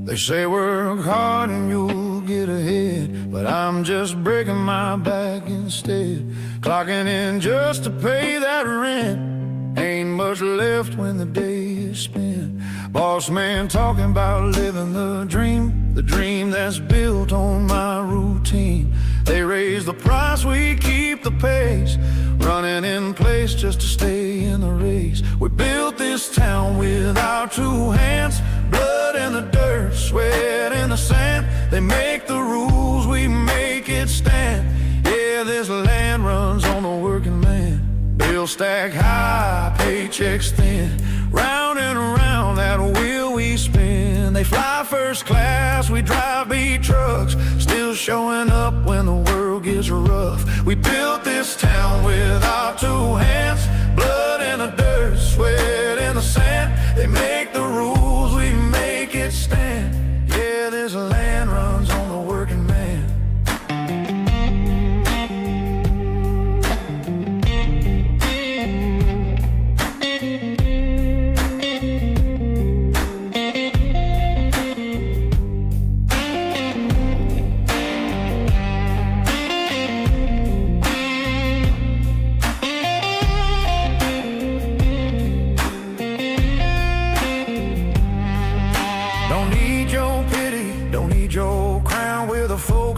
They say work hard and you'll get ahead, but I'm just breaking my back instead. Clocking in just to pay that rent. Ain't much left when the day is spent. Boss man talking about living the dream that's built on my routine. They raise the price, we keep the pace, running in place just to stay in the race. We built this town with our two hands, blood in the dirt, sweat in the sand. They make the rules, we make it stand. Yeah, this land runs on the working man. Bills stack high, paychecks thin, round and around that wheel we spin. They fly first class, we drive beat trucks, still showing up when the world gets rough. We built this town with our two hands, blood in the dirt, sweat in the sand. They make the rules, we make it stand. Yeah, this land runs on the working man.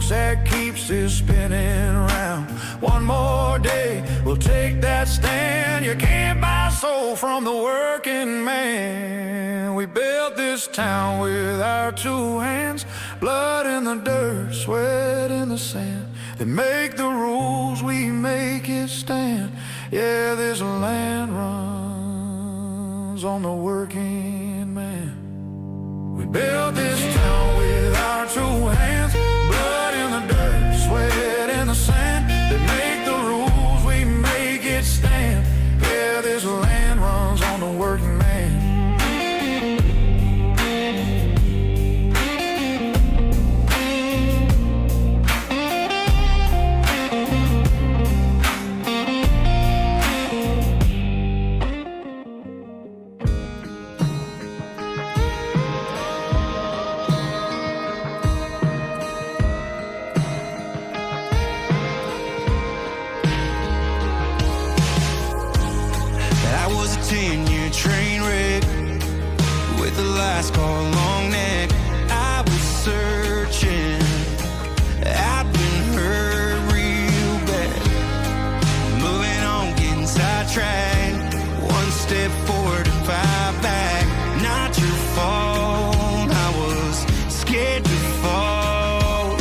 That keeps it spinning round. One more day, we'll take that stand. You can't buy soul from the working man. We built this town with our two hands, blood in the dirt, sweat in the sand. They make the rules, we make it stand. Yeah, this land runs on the working man. We built this town with our two hands, blood in the dirt, sweat in the sand. They make the rules, we make it stand. Yeah, this land runs on the working man. Train wreck with the lights called long neck. I was searching, I've been hurt real bad. Moving on, getting sidetracked. One step forward and five back. Not your fault, I was scared to fall.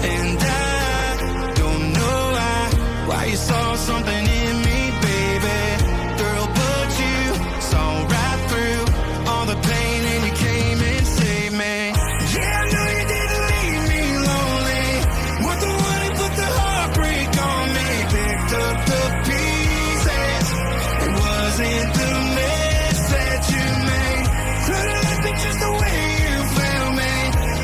And I don't know why you saw something in me, baby. Girl, saw right through all the pain and you came and saved me. Yeah, I know you didn't leave me lonely. Weren't the one who put the heartbreak on me. Picked up the pieces, it wasn't the mess that you made. Could've left it just the way you found me,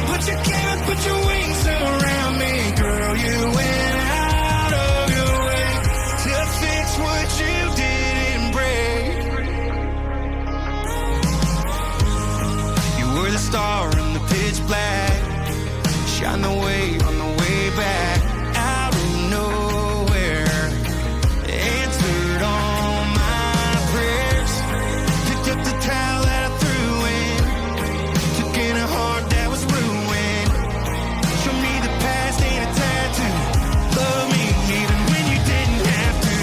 but you came and put your wings around me. Girl, you went out of your way to fix what you didn't break. We're the star in the pitch black, shine the way on the way back. Out of nowhere, answered all my prayers. Picked up the towel that I threw in, took in a heart that was ruined. Show me the past ain't a tattoo. Love me even when you didn't have to.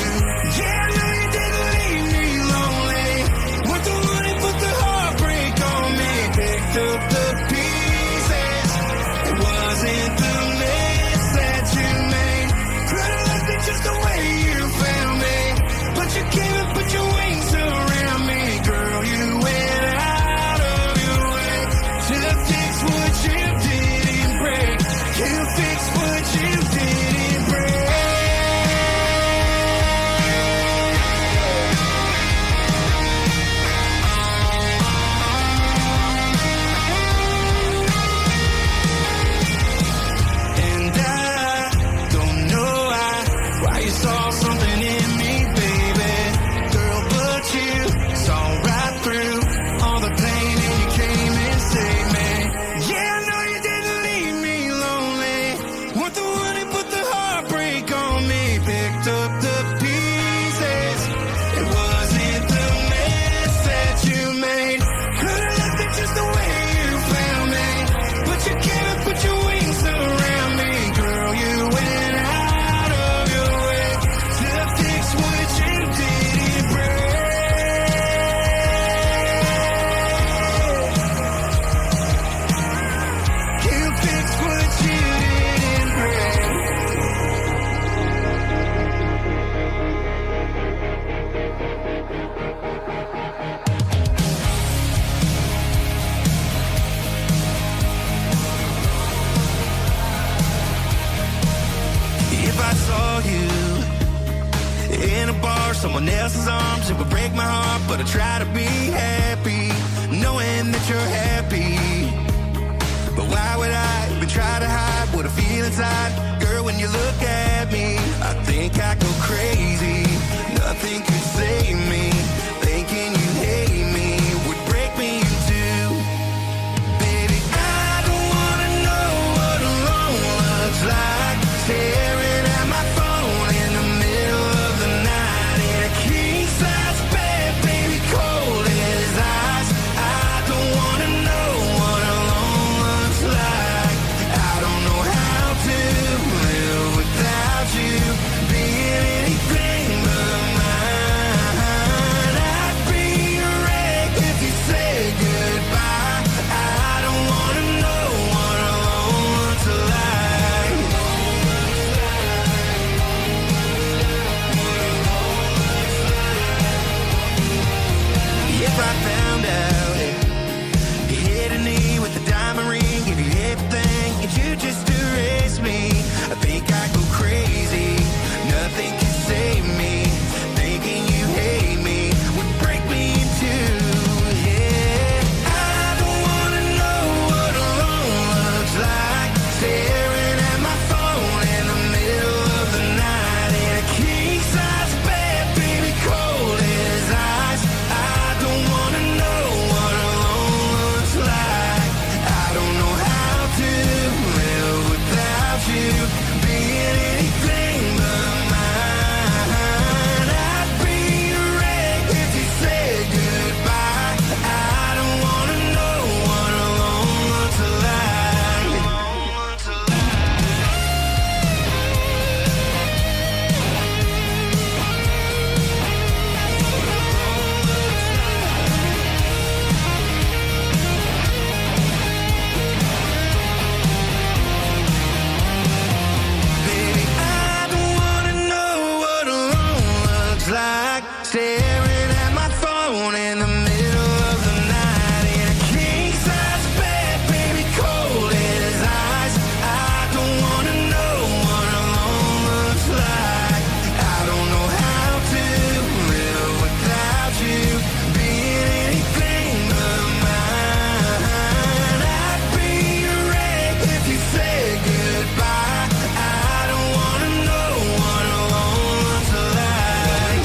Yeah, I know you didn't leave me lonely. Weren't the one who put the heartbreak on me. Picked up the pieces, it wasn't the but I try to be happy, knowing that you're happy. But why would I even try to hide what I feel inside? Girl, when you look at me, I think I go crazy. Nothing could save me. Thinking you hate me would break me in two. Baby, I don't wanna know what alone looks like. Staring at my phone in the middle of the night in a king-size bed, baby, cold as ice. I don't wanna know what alone looks like. I don't know how to live without you being anything but mine. I'd be a wreck if you said goodbye. I don't wanna know what alone looks like. If I found out you hit a knee with a diamond ring, give you everything, and you just erase me, I think I go crazy. Nothing can save me. Thinking you hate me would break me in two. Yeah, I don't wanna know what alone looks like. Staring at my phone in the middle of the night in a king-size bed, baby, cold as ice. I don't wanna know what alone looks like. I don't know how to live without you being anything but mine. I'd be a wreck if you said goodbye. I don't wanna know what alone looks like. Baby, I don't wanna know what alone looks like. Staring at my phone in the middle of the night in a king-size bed, baby, cold as ice. I don't wanna know what alone looks like. I don't know how to live without you being anything but mine. I'd be a wreck if you said goodbye. I don't wanna know what alone looks like.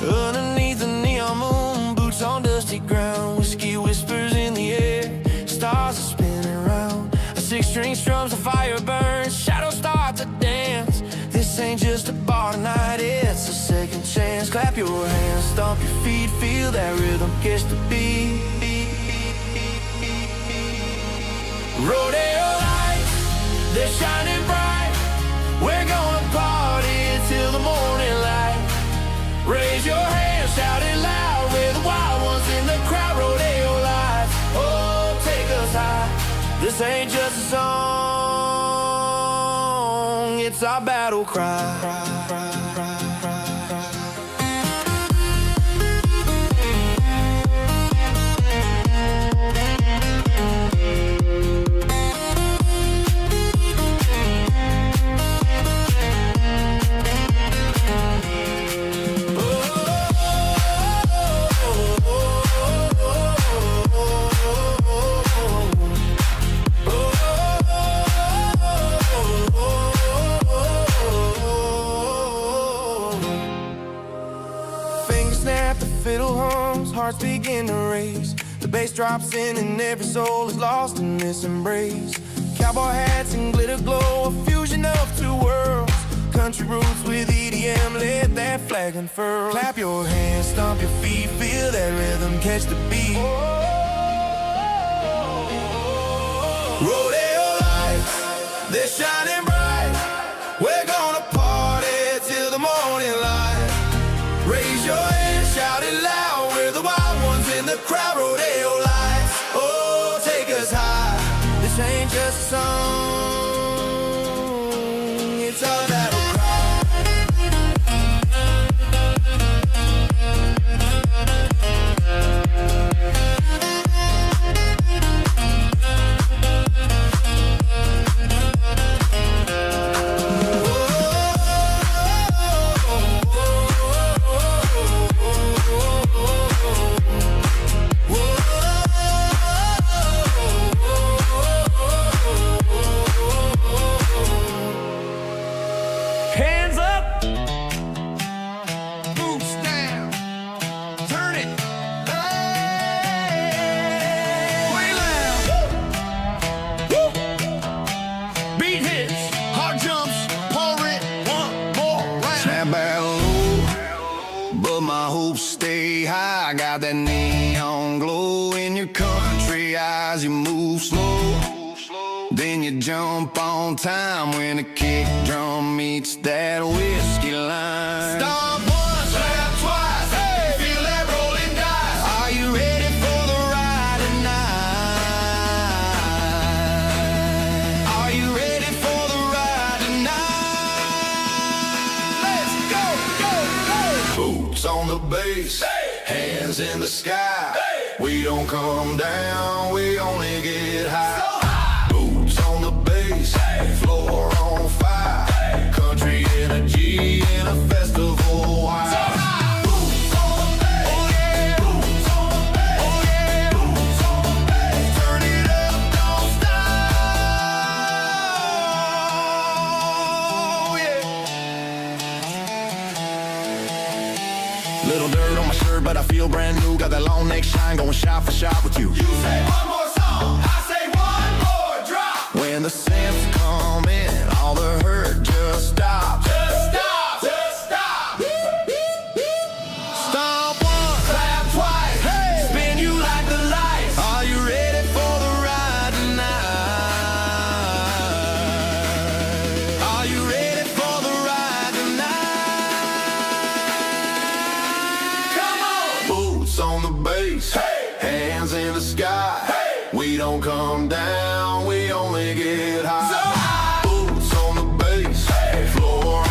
Underneath the neon moon, boots on dusty ground, whiskey whispers in the air, stars are spinning around. A six-string strums, a fire burns, shadows start to dance. This ain't just a bar tonight, it's a second chance. Clap your hands, stomp your feet, feel that rhythm catch the beat. Rodeo lights, they're shining bright. We're gonna party till the morning light. Raise your hands, shout it loud. We're the wild ones in the crowd. Rodeo lights, oh, take us high. This ain't just a song, it's our battle cry. Fiddle hums, hearts begin to race. The bass drops in and every soul is lost in this embrace. Cowboy hats and glitter glow, a fusion of two worlds. Country roots with EDM, let that flag unfurl. Clap your hands, stomp your feet, feel that rhythm, catch the beat. Rodeo lights, they're shining bright. We're gonna party till Raise your hands, shout it loud. We're the wild ones in the crowd, rodeo lights. Oh, take us high. This ain't just a song, it's our battle cry. Hands up, boots down, turn it, way loud. Woo. Beat hits, hard jumps, pour it, one more round. Snap back low, but my hopes stay high. Got that neon glow in your country eyes. You move slow, then you jump on time when the kick drum meets that whiskey line. Stomp once, slap twice, hey, feel that rolling dice. Are you ready for the ride tonight? Are you ready for the ride tonight? Let's go, go, go. Boots on the bass, hands in the sky. We don't come down, we only get high. Boots on the bass, floor on fire. Country energy in a festival wire. Boots on the bass, oh yeah, boots on the bass, oh yeah, boots on the bass. Turn it up, don't stop, yeah. Little dirt on my shirt, but I feel brand new. Got that long neck shine, going shot for shot with you. You say one more song, I say one more drop. When the synths come in, all the hurt just stops. Just stop, just stop. Stomp once, Clap twice, hey, spin you like the lights. are you ready for the ride tonight? Are you ready for the ride tonight? Come on. Boots on the bass, hands in the sky. We don't come down, we only get high. So high. Boots on the bass, floor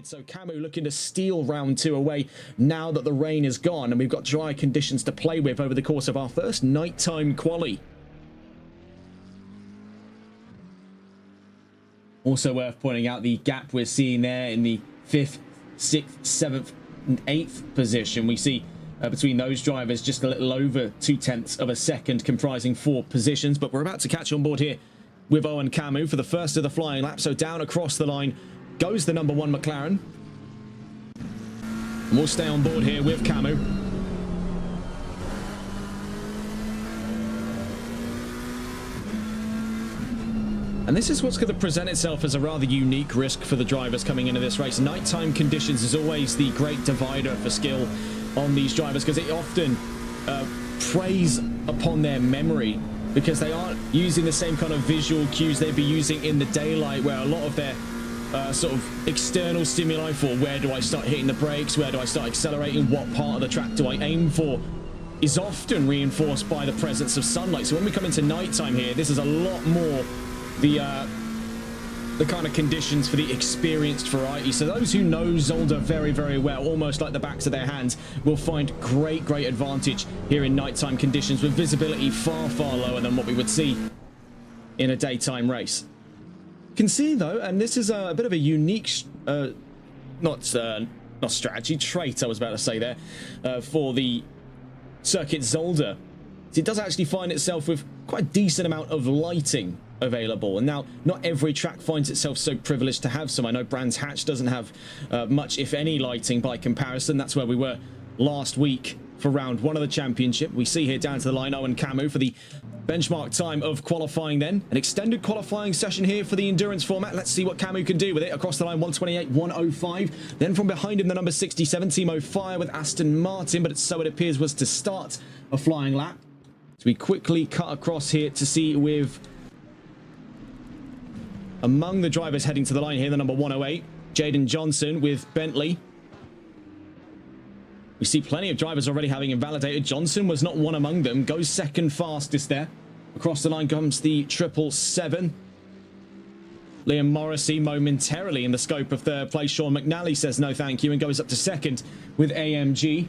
side. So Camu looking to steal round 2 away now that the rain is gone and we've got dry conditions to play with over the course of our first nighttime quali. Also worth pointing out the gap we're seeing there in the 5th, 6th, 7th and 8th position. We see between those drivers just a little over 0.2 of a second, comprising 4 positions. But we're about to catch on board here with Owen Camu for the first of the flying lap. So down across the line goes the number 1 McLaren. And we'll stay on board here with Camu. And this is what's going to present itself as a rather unique risk for the drivers coming into this race. Nighttime conditions is always the great divider for skill on these drivers, because it often preys upon their memory, because they aren't using the same kind of visual cues they'd be using in the daylight, where a lot of their sort of external stimuli for where do I start hitting the brakes, where do I start accelerating, what part of the track do I aim for, is often reinforced by the presence of sunlight. So when we come into nighttime here, this is a lot more the kind of conditions for the experienced variety. So those who know Zolder very, very well, almost like the backs of their hands, will find great advantage here in nighttime conditions, with visibility far lower than what we would see in a daytime race. You can see though, and this is a bit of a unique not strategy, trait I was about to say there, for the Circuit Zolder. It does actually find itself with quite a decent amount of lighting available, and now not every track finds itself so privileged to have some. I know Brands Hatch doesn't have much, if any, lighting by comparison. That's where we were last week for round 1 of the championship. We see here down to the line Owen Camu for the benchmark time of qualifying, then an extended qualifying session here for the endurance format. Let's see what Camu can do with it. Across the line 128.105, then from behind him the number 67 Timo Fire with Aston Martin, but so it appears was to start a flying lap. So we quickly cut across here to see with among the drivers heading to the line here, the number 108, Jaden Johnson with Bentley. We see plenty of drivers already having invalidated. Johnson was not one among them. Goes second fastest there. Across the line comes the 777. Liam Morrissey momentarily in the scope of third place. Sean McNally says no thank you and goes up to second with AMG.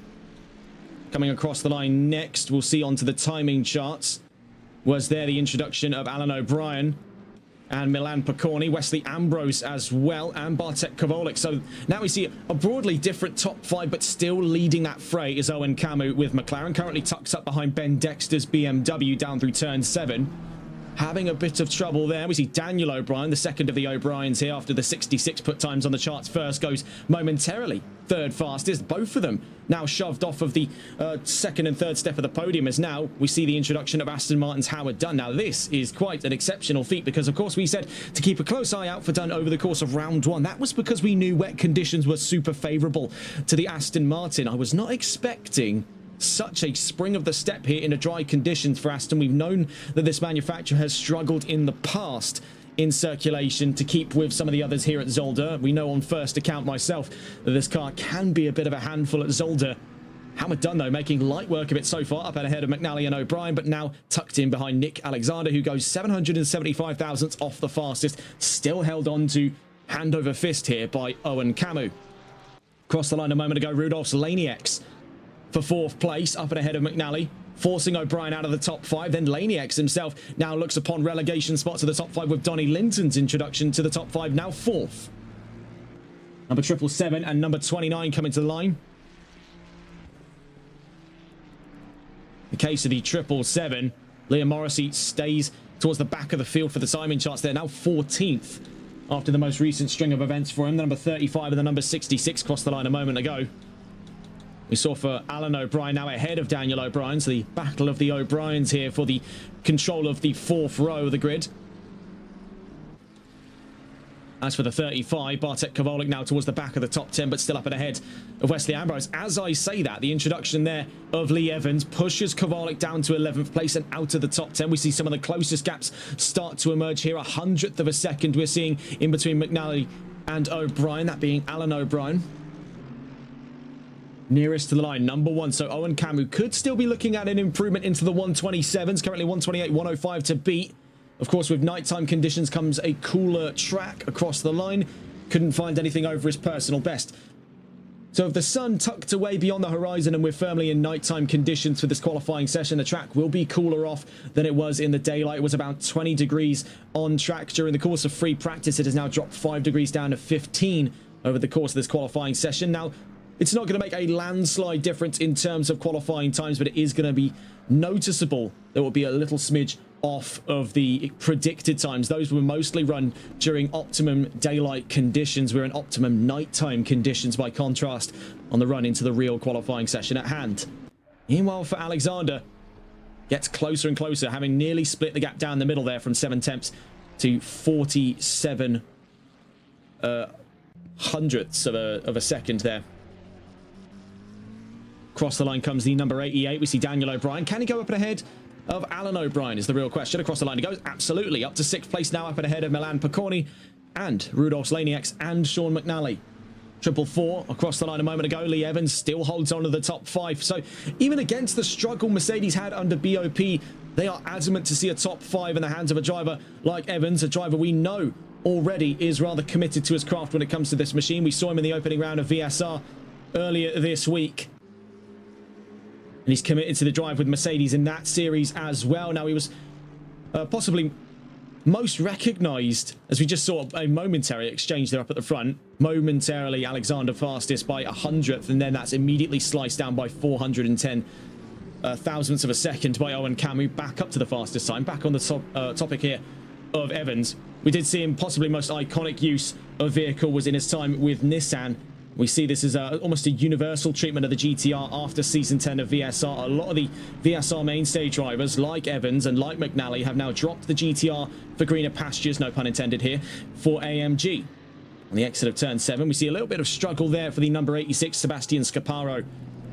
Coming across the line next, we'll see onto the timing charts, was there the introduction of Alan O'Brien and Milan Picorni, Wesley Ambrose as well, and Bartek Kovalik. So now we see a broadly different top 5, but still leading that fray is Owen Camu with McLaren, currently tucks up behind Ben Dexter's BMW down through turn 7. Having a bit of trouble there. We see Daniel O'Brien, the second of the O'Briens here after the 66 put times on the charts first, goes momentarily third fastest. Both of them now shoved off of the second and third step of the podium, as now we see the introduction of Aston Martin's Howard Dunn. Now this is quite an exceptional feat, because of course we said to keep a close eye out for Dunn over the course of round 1. That was because we knew wet conditions were super favourable to the Aston Martin. I was not expecting such a spring of the step here in a dry conditions for Aston. We've known that this manufacturer has struggled in the past in circulation to keep with some of the others here at Zolder. We know on first account myself that this car can be a bit of a handful at Zolder. Howard Dunn, though, making light work of it so far, up and ahead of McNally and O'Brien, but now tucked in behind Nick Alexander, who goes 775 thousandths off the fastest, still held on to hand over fist here by Owen Camu. Across the line a moment ago, Rudolph's Laniacs for 4th place, up and ahead of McNally, forcing O'Brien out of the top 5. Then Laniacs himself now looks upon relegation spot to the top 5 with Donnie Linton's introduction to the top 5, now 4th. Number 777 and number 29 coming to the line. In the case of the 777, Liam Morrissey stays towards the back of the field for the timing charts there, now 14th after the most recent string of events for him. The number 35 and the number 66 crossed the line a moment ago. We saw for Alan O'Brien now ahead of Daniel O'Brien. So the battle of the O'Briens here for the control of the 4th row of the grid. As for the 35, Bartek Kovalik now towards the back of the top 10, but still up and ahead of Wesley Ambrose. As I say that, the introduction there of Lee Evans pushes Kovalik down to 11th place and out of the top 10. We see some of the closest gaps start to emerge here. 100th of a second we're seeing in between McNally and O'Brien, that being Alan O'Brien. Nearest to the line, number 1. So Owen Camu could still be looking at an improvement into the 127s. Currently 128.105 to beat. Of course, with nighttime conditions comes a cooler track across the line. couldn't find anything over his personal best. So with the sun tucked away beyond the horizon and we're firmly in nighttime conditions for this qualifying session, the track will be cooler off than it was in the daylight. It was about 20 degrees on track during the course of free practice. It has now dropped 5 degrees down to 15 over the course of this qualifying session. Now, it's not going to make a landslide difference in terms of qualifying times, but it is going to be noticeable. There will be a little smidge off of the predicted times. Those were mostly run during optimum daylight conditions. We're in optimum nighttime conditions by contrast on the run into the real qualifying session at hand. Meanwhile, for Alexander, gets closer and closer, having nearly split the gap down the middle there from 7 tenths to 47 hundredths of a second there. Across the line comes the number 88. We see Daniel O'Brien. Can he go up and ahead of Alan O'Brien is the real question. Across the line he goes. Absolutely. Up to 6th place now, up and ahead of Milan Picorni and Rudolf Slanieks and Sean McNally. 444 across the line a moment ago. Lee Evans still holds on to the top 5. So even against the struggle Mercedes had under BOP, they are adamant to see a top 5 in the hands of a driver like Evans, a driver we know already is rather committed to his craft when it comes to this machine. We saw him in the opening round of VSR earlier this week. And he's committed to the drive with Mercedes in that series as well. Now, he was possibly most recognised, as we just saw a momentary exchange there up at the front. Momentarily, Alexander fastest by 100th, and then that's immediately sliced down by 410 thousandths of a second by Owen Camus, back up to the fastest time. Back on the topic here of Evans, we did see him possibly most iconic use of vehicle was in his time with Nissan. We see this as almost a universal treatment of the GTR after Season 10 of VSR. A lot of the VSR mainstay drivers, like Evans and like McNally, have now dropped the GTR for greener pastures, no pun intended here, for AMG. On the exit of Turn 7, we see a little bit of struggle there for the number 86, Sebastian Scaparo,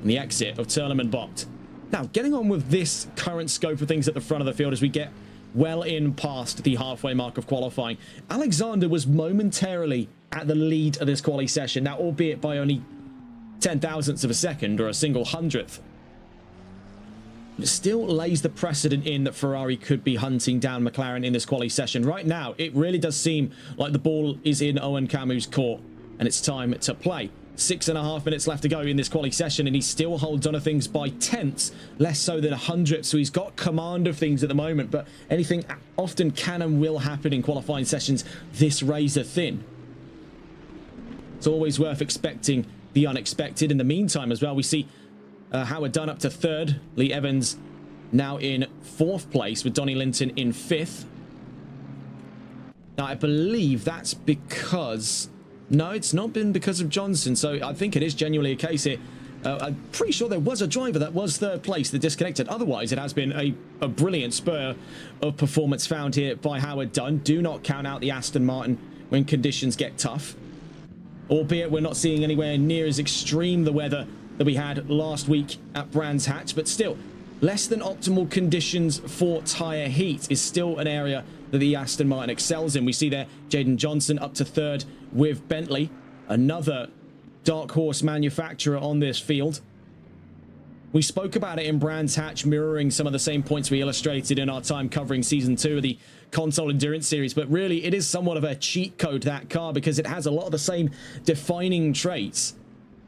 on the exit of Terlemann-Bocht. Now, getting on with this current scope of things at the front of the field as we get well in past the halfway mark of qualifying. Alexander was momentarily at the lead of this quali session, now albeit by only 10 thousandths of a second or a single hundredth. It still lays the precedent in that Ferrari could be hunting down McLaren in this quali session. Right now, it really does seem like the ball is in Owen Camus' court and it's time to play. 6.5 minutes left to go in this quali session, and he still holds on to things by tenths, less so than 100th. So he's got command of things at the moment, but anything often can and will happen in qualifying sessions this razor thin. It's always worth expecting the unexpected. In the meantime as well, we see Howard Dunn up to 3rd, Lee Evans now in 4th place with Donnie Linton in 5th. Now I believe that's because... No, it's not been because of Johnson, so I think it is genuinely a case here. I'm pretty sure there was a driver that was 3rd place that disconnected. Otherwise, it has been a brilliant spur of performance found here by Howard Dunn. Do not count out the Aston Martin when conditions get tough. Albeit we're not seeing anywhere near as extreme the weather that we had last week at Brands Hatch, but still, less than optimal conditions for tyre heat is still an area that the Aston Martin excels in. We see there Jaden Johnson up to 3rd with Bentley, another dark horse manufacturer on this field. We spoke about it in Brands Hatch, mirroring some of the same points we illustrated in our time covering Season 2 of the Console Endurance Series, but really it is somewhat of a cheat code, that car, because it has a lot of the same defining traits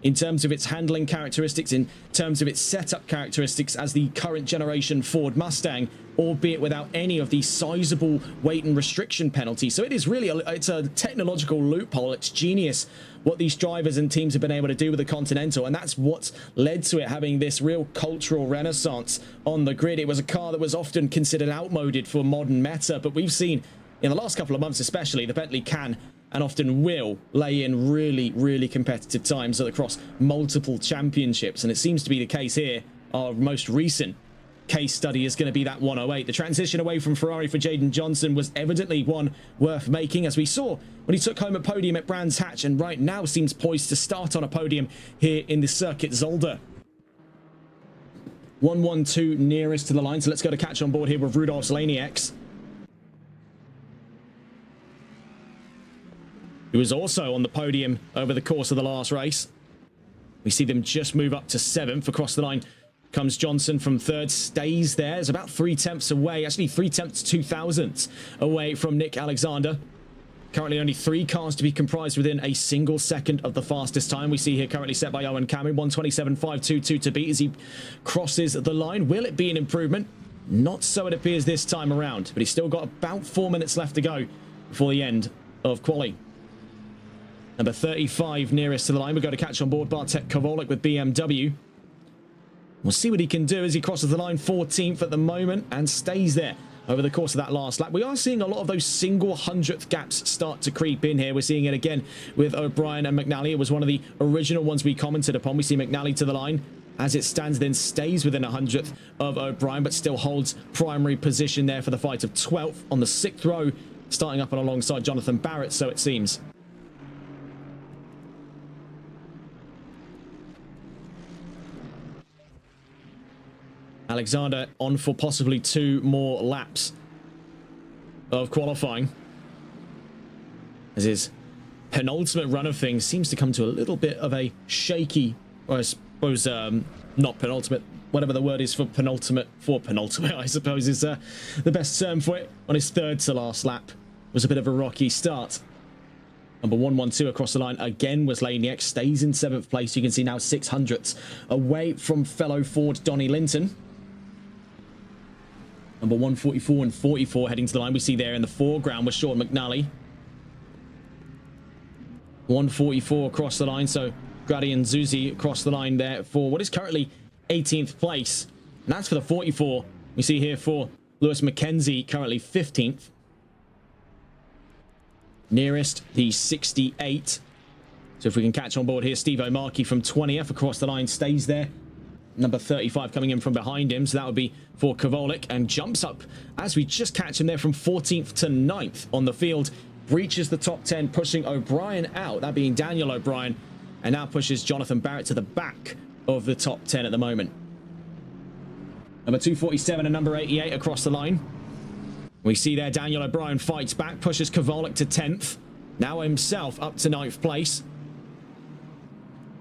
in terms of its handling characteristics, in terms of its setup characteristics as the current generation Ford Mustang, albeit without any of the sizable weight and restriction penalties. So it is really it's a technological loophole. It's genius what these drivers and teams have been able to do with the Continental, and that's what's led to it having this real cultural renaissance on the grid. It was a car that was often considered outmoded for modern meta, but we've seen in the last couple of months especially, the Bentley can and often will lay in really competitive times across multiple championships, and it seems to be the case here. Our most recent case study is going to be that 108. The transition away from Ferrari for Jaden Johnson was evidently one worth making, as we saw when he took home a podium at Brands Hatch, and right now seems poised to start on a podium here in the Circuit Zolder. 112 nearest to the line, so let's go to catch on board here with Rudolf Slanieks, who was also on the podium over the course of the last race. We see them just move up to 7th. Across the line comes Johnson from 3rd, stays there. It's about 3 tenths away, actually 3 tenths 2 thousandths away from Nick Alexander. Currently only 3 cars to be comprised within a single second of the fastest time. We see here currently set by Owen Cameron, 1:27.522 to beat as he crosses the line. Will it be an improvement? Not so it appears this time around, but he's still got about 4 minutes left to go before the end of quali. Number 35 nearest to the line. We're going to catch on board Bartek Kowalik with BMW. We'll see what he can do as he crosses the line, 14th at the moment, and stays there over the course of that last lap. We are seeing a lot of those single hundredth gaps start to creep in here. We're seeing it again with O'Brien and McNally. It was one of the original ones we commented upon. We see McNally to the line. As it stands, then stays within a hundredth of O'Brien, but still holds primary position there for the fight of 12th on the 6th row, starting up and alongside Jonathan Barrett, so it seems. Alexander on for possibly 2 more laps of qualifying, as his penultimate run of things seems to come to a little bit of a shaky, or I suppose not penultimate, whatever the word is for penultimate, I suppose is the best term for it. On his 3rd to last lap was a bit of a rocky start. Number 112 across the line again was Laniak, stays in 7th place. You can see now 600ths away from fellow Ford Donnie Linton. Number 144 and 44 heading to the line. We see there in the foreground was Sean McNally. 144 across the line. So Grady and Zuzi across the line there for what is currently 18th place. And that's for the 44. We see here for Lewis McKenzie, currently 15th. Nearest the 68. So if we can catch on board here, Steve O'Markey from 20th across the line stays there. Number 35 coming in from behind him, so that would be for Kowalik, and jumps up as we just catch him there from 14th to 9th on the field. Breaches the top 10, pushing O'Brien out, that being Daniel O'Brien, and now pushes Jonathan Barrett to the back of the top 10 at the moment. Number 247 and number 88 across the line. We see there Daniel O'Brien fights back, pushes Kowalik to 10th, now himself up to 9th place.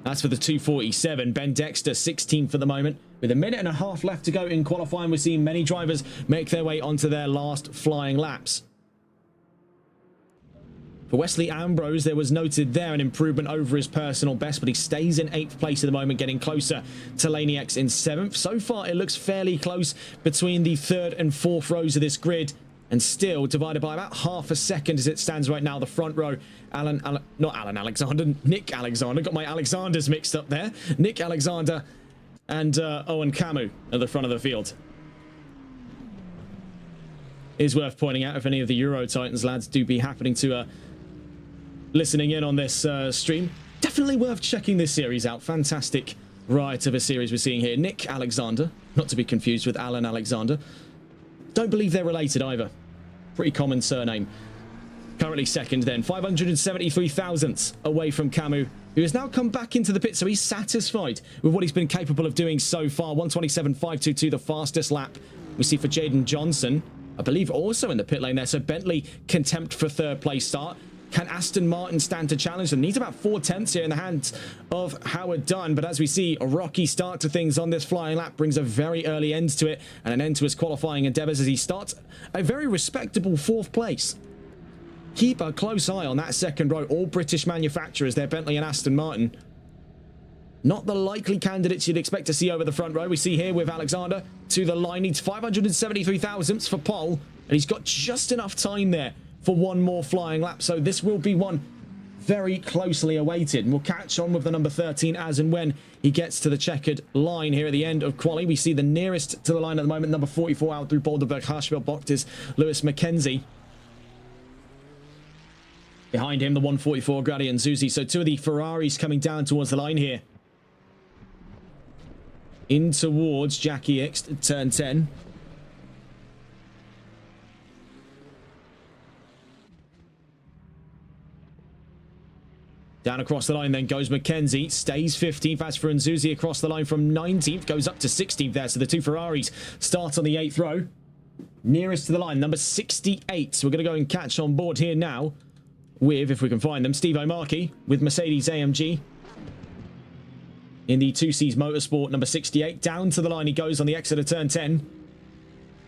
That's for the 247. Ben Dexter, 16th at the moment. With a minute and a half left to go in qualifying, we're seeing many drivers make their way onto their last flying laps. For Wesley Ambrose, there was noted there an improvement over his personal best, but he stays in 8th place at the moment, getting closer to Laniak's in 7th. So far, it looks fairly close between the 3rd and 4th rows of this grid, and still divided by about half a second as it stands right now. The front row, Nick Alexander. Got my Alexanders mixed up there. Nick Alexander and Owen Camu at the front of the field. Is worth pointing out, if any of the Euro Titans lads do be happening to listening in on this stream, definitely worth checking this series out. Fantastic riot of a series we're seeing here. Nick Alexander, not to be confused with Alan Alexander. Don't believe they're related either. Pretty common surname. Currently 2nd then, 573 thousandths away from Camu, who has now come back into the pit, so he's satisfied with what he's been capable of doing so far. 127.522, the fastest lap we see for Jaden Johnson, I believe also in the pit lane there. So Bentley contempt for 3rd place start. Can Aston Martin stand to challenge them? Needs about 4/10 here in the hands of Howard Dunn. But as we see, a rocky start to things on this flying lap brings a very early end to it, and an end to his qualifying endeavours as he starts a very respectable 4th place. Keep a close eye on that 2nd row. All British manufacturers there, Bentley and Aston Martin. Not the likely candidates you'd expect to see over the front row. We see here with Alexander to the line. Needs 573 thousandths for pole, and he's got just enough time there for one more flying lap, so this will be one very closely awaited. And we'll catch on with the number 13 as and when he gets to the checkered line here at the end of quali. We see the nearest to the line at the moment, number 44 out through Boulderberg, Harshville, Boctis, Lewis McKenzie. Behind him, the 144, Grady and Zuzi. So 2 of the Ferraris coming down towards the line here. In towards Jackie X, turn 10. Down across the line then goes McKenzie, stays 15th. As for Nzuzi across the line from 19th, goes up to 16th there. So the 2 Ferraris start on the 8th row. Nearest to the line, number 68. So we're going to go and catch on board here now with, if we can find them, Steve O'Markey with Mercedes AMG. In the 2Cs Motorsport, number 68. Down to the line he goes on the exit of turn 10.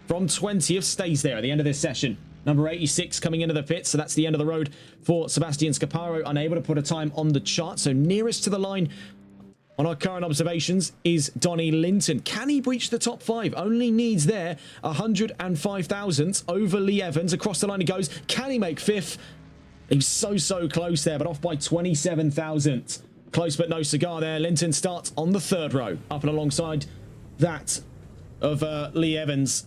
From 20th, stays there at the end of this session. Number 86 coming into the pit, so that's the end of the road for Sebastian Scaparo, unable to put a time on the chart. So nearest to the line on our current observations is Donnie Linton. Can he breach the top 5? Only needs there 105 thousandths over Lee Evans. Across the line he goes. Can he make 5th? He's so close there, but off by 27 thousandths. Close but no cigar there. Linton starts on the 3rd row, up and alongside that of Lee Evans.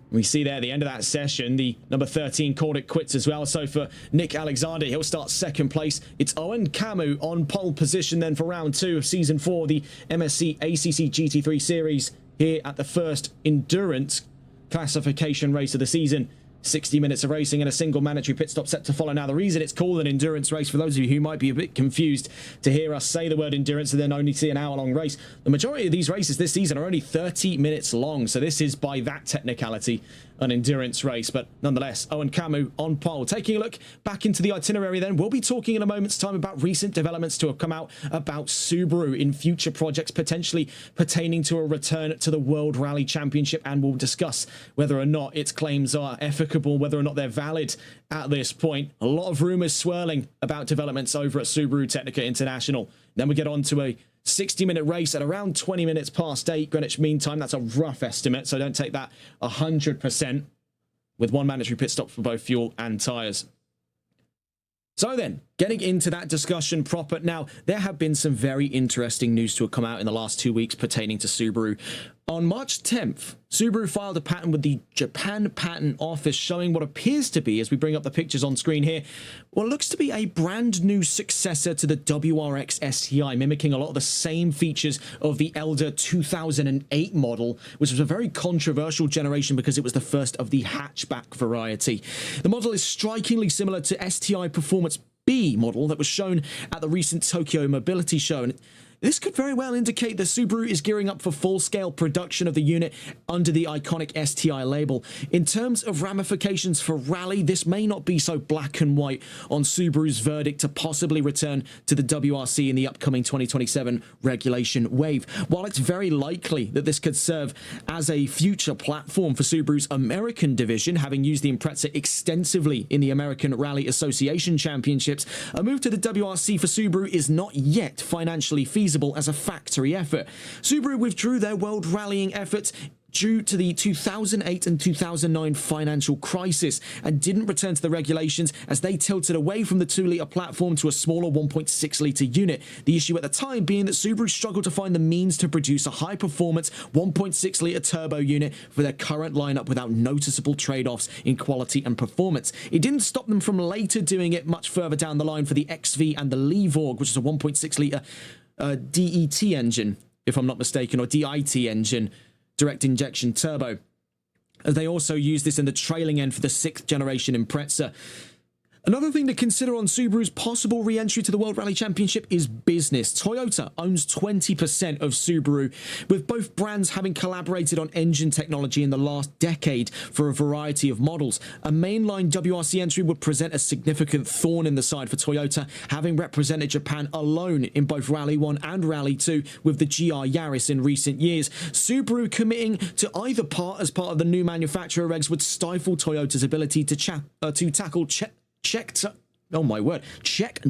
We see there at the end of that session, the number 13 called it quits as well. So for Nick Alexander, he'll start 2nd place. It's Owen Camus on pole position then for round 2 of season 4, the MSC ACC GT3 Series here at the first endurance classification race of the season. 60 minutes of racing and a single mandatory pit stop set to follow. Now, the reason it's called an endurance race, for those of you who might be a bit confused to hear us say the word endurance and then only see an hour-long race, the majority of these races this season are only 30 minutes long. So this is, by that technicality, an endurance race. But nonetheless, Owen Camus on pole. Taking a look back into the itinerary then, we'll be talking in a moment's time about recent developments to have come out about Subaru in future projects, potentially pertaining to a return to the World Rally Championship, and we'll discuss whether or not its claims are efficable, whether or not they're valid at this point. A lot of rumours swirling about developments over at Subaru Technica International. Then we get on to a 60-minute race at around 20 minutes past 8 Greenwich Mean Time. That's a rough estimate, so don't take that 100%, with 1 mandatory pit stop for both fuel and tyres. So then, getting into that discussion proper. Now, there have been some very interesting news to have come out in the last 2 weeks pertaining to Subaru. On March 10th, Subaru filed a patent with the Japan Patent Office showing what appears to be, as we bring up the pictures on screen here, what looks to be a brand new successor to the WRX STI, mimicking a lot of the same features of the elder 2008 model, which was a very controversial generation because it was the first of the hatchback variety. The model is strikingly similar to STI Performance B model that was shown at the recent Tokyo Mobility Show, and this could very well indicate that Subaru is gearing up for full-scale production of the unit under the iconic STI label. In terms of ramifications for rally, this may not be so black and white on Subaru's verdict to possibly return to the WRC in the upcoming 2027 regulation wave. While it's very likely that this could serve as a future platform for Subaru's American division, having used the Impreza extensively in the American Rally Association Championships, a move to the WRC for Subaru is not yet financially feasible as a factory effort. Subaru withdrew their world rallying efforts due to the 2008 and 2009 financial crisis and didn't return to the regulations as they tilted away from the 2-litre platform to a smaller 1.6-litre unit. The issue at the time being that Subaru struggled to find the means to produce a high-performance 1.6-litre turbo unit for their current lineup without noticeable trade-offs in quality and performance. It didn't stop them from later doing it much further down the line for the XV and the Levorg, which is a 1.6-litre DET engine, if I'm not mistaken, or DIT engine, direct injection turbo. They also use this in the trailing end for the 6th generation Impreza. Another thing to consider on Subaru's possible re-entry to the World Rally Championship is business. Toyota owns 20% of Subaru, with both brands having collaborated on engine technology in the last decade for a variety of models. A mainline WRC entry would present a significant thorn in the side for Toyota, having represented Japan alone in both Rally 1 and Rally 2 with the GR Yaris in recent years. Subaru committing to either part as part of the new manufacturer regs would stifle Toyota's ability to tackle Czech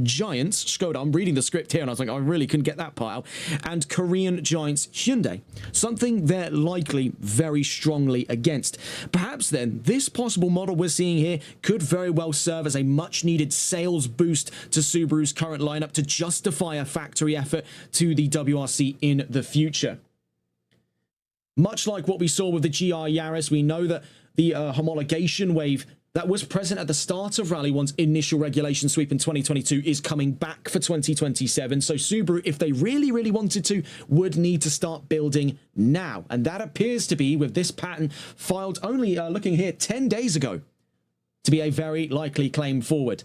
giants, Skoda, I'm reading the script here and I was like, I really couldn't get that part out, and Korean giants Hyundai, something they're likely very strongly against. Perhaps then, this possible model we're seeing here could very well serve as a much-needed sales boost to Subaru's current lineup to justify a factory effort to the WRC in the future. Much like what we saw with the GR Yaris, we know that the homologation wave that was present at the start of Rally 1's initial regulation sweep in 2022 is coming back for 2027. So Subaru, if they really wanted to, would need to start building now. And that appears to be, with this patent filed only, looking here, 10 days ago, to be a very likely claim forward.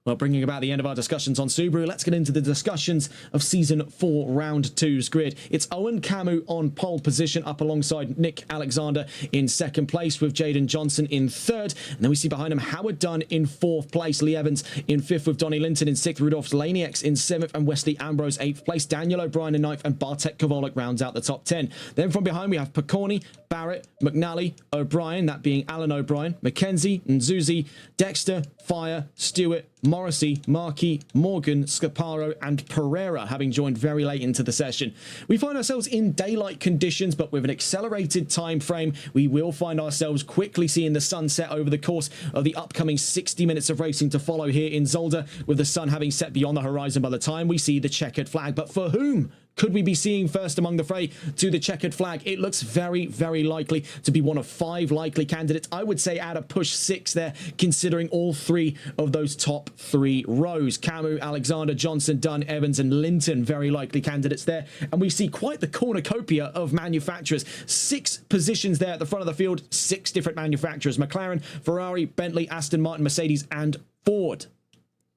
Well, bringing about the end of our discussions on Subaru, let's get into the discussions of Season 4, Round 2's grid. It's Owen Camu on pole position, up alongside Nick Alexander in second place, with Jaden Johnson in third. And then we see behind him Howard Dunn in fourth place, Lee Evans in fifth, with Donnie Linton in sixth, Rudolph Lanieks in seventh, and Wesley Ambrose eighth place. Daniel O'Brien in ninth, and Bartek Kowalik rounds out the top 10. Then from behind we have Picorni, Barrett, McNally, O'Brien, that being Alan O'Brien, McKenzie, Nzuzi, Dexter, Fire, Stewart, Morrissey, Markey, Morgan, Scaparo, and Pereira, having joined very late into the session. We find ourselves in daylight conditions, but with an accelerated time frame. We will find ourselves quickly seeing the sun set over the course of the upcoming 60 minutes of racing to follow here in Zolder, with the sun having set beyond the horizon by the time we see the checkered flag. But for whom could we be seeing first among the fray to the checkered flag? It looks very, very likely to be one of 5 likely candidates. I would say add a push 6 there, considering all 3 of those top 3 rows. Camu, Alexander, Johnson, Dunn, Evans, and Linton, very likely candidates there. And we see quite the cornucopia of manufacturers. 6 positions there at the front of the field, 6 different manufacturers: McLaren, Ferrari, Bentley, Aston Martin, Mercedes, and Ford.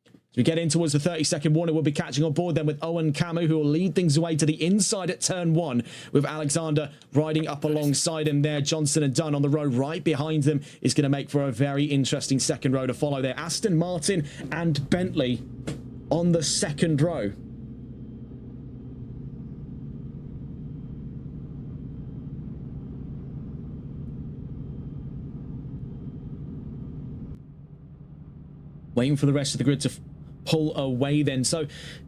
As we get in towards the 30-second warning, we'll be catching on board then with Owen Camu, who will lead things away to the inside at turn 1, with Alexander riding up alongside him there. Johnson and Dunn on the row right behind them is going to make for a very interesting second row to follow there. Aston Martin and Bentley on the second row. Waiting for the rest of the grid to pull away then. So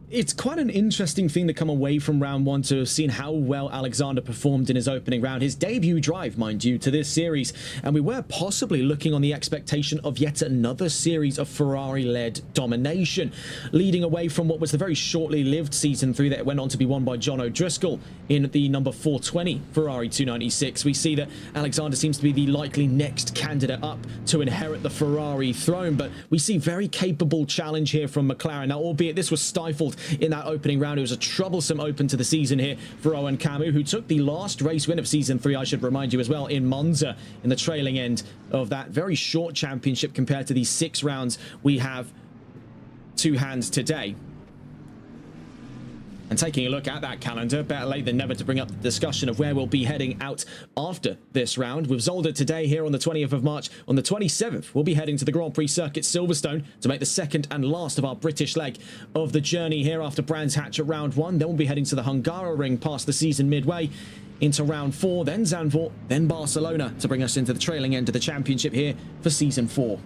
it's quite an interesting thing to come away from round 1 to have seen how well Alexander performed in his opening round. His debut drive, mind you, to this series. And we were possibly looking on the expectation of yet another series of Ferrari-led domination, leading away from what was the very shortly lived Season 3 that went on to be won by John O'Driscoll in the number 420 Ferrari 296. We see that Alexander seems to be the likely next candidate up to inherit the Ferrari throne, but we see very capable challenge here from McLaren. Now, albeit this was stifled in that opening round, it was a troublesome open to the season here for Owen Camu, who took the last race win of Season 3, I should remind you as well, in Monza, in the trailing end of that very short championship compared to the 6 rounds we have to hand today. And taking a look at that calendar, better late than never to bring up the discussion of where we'll be heading out after this round. With Zolder today here on the 20th of March, on the 27th, we'll be heading to the Grand Prix Circuit Silverstone to make the second and last of our British leg of the journey here after Brands Hatch at round 1. Then we'll be heading to the Hungaroring past the season midway into round 4, then Zandvoort, then Barcelona to bring us into the trailing end of the championship here for Season 4.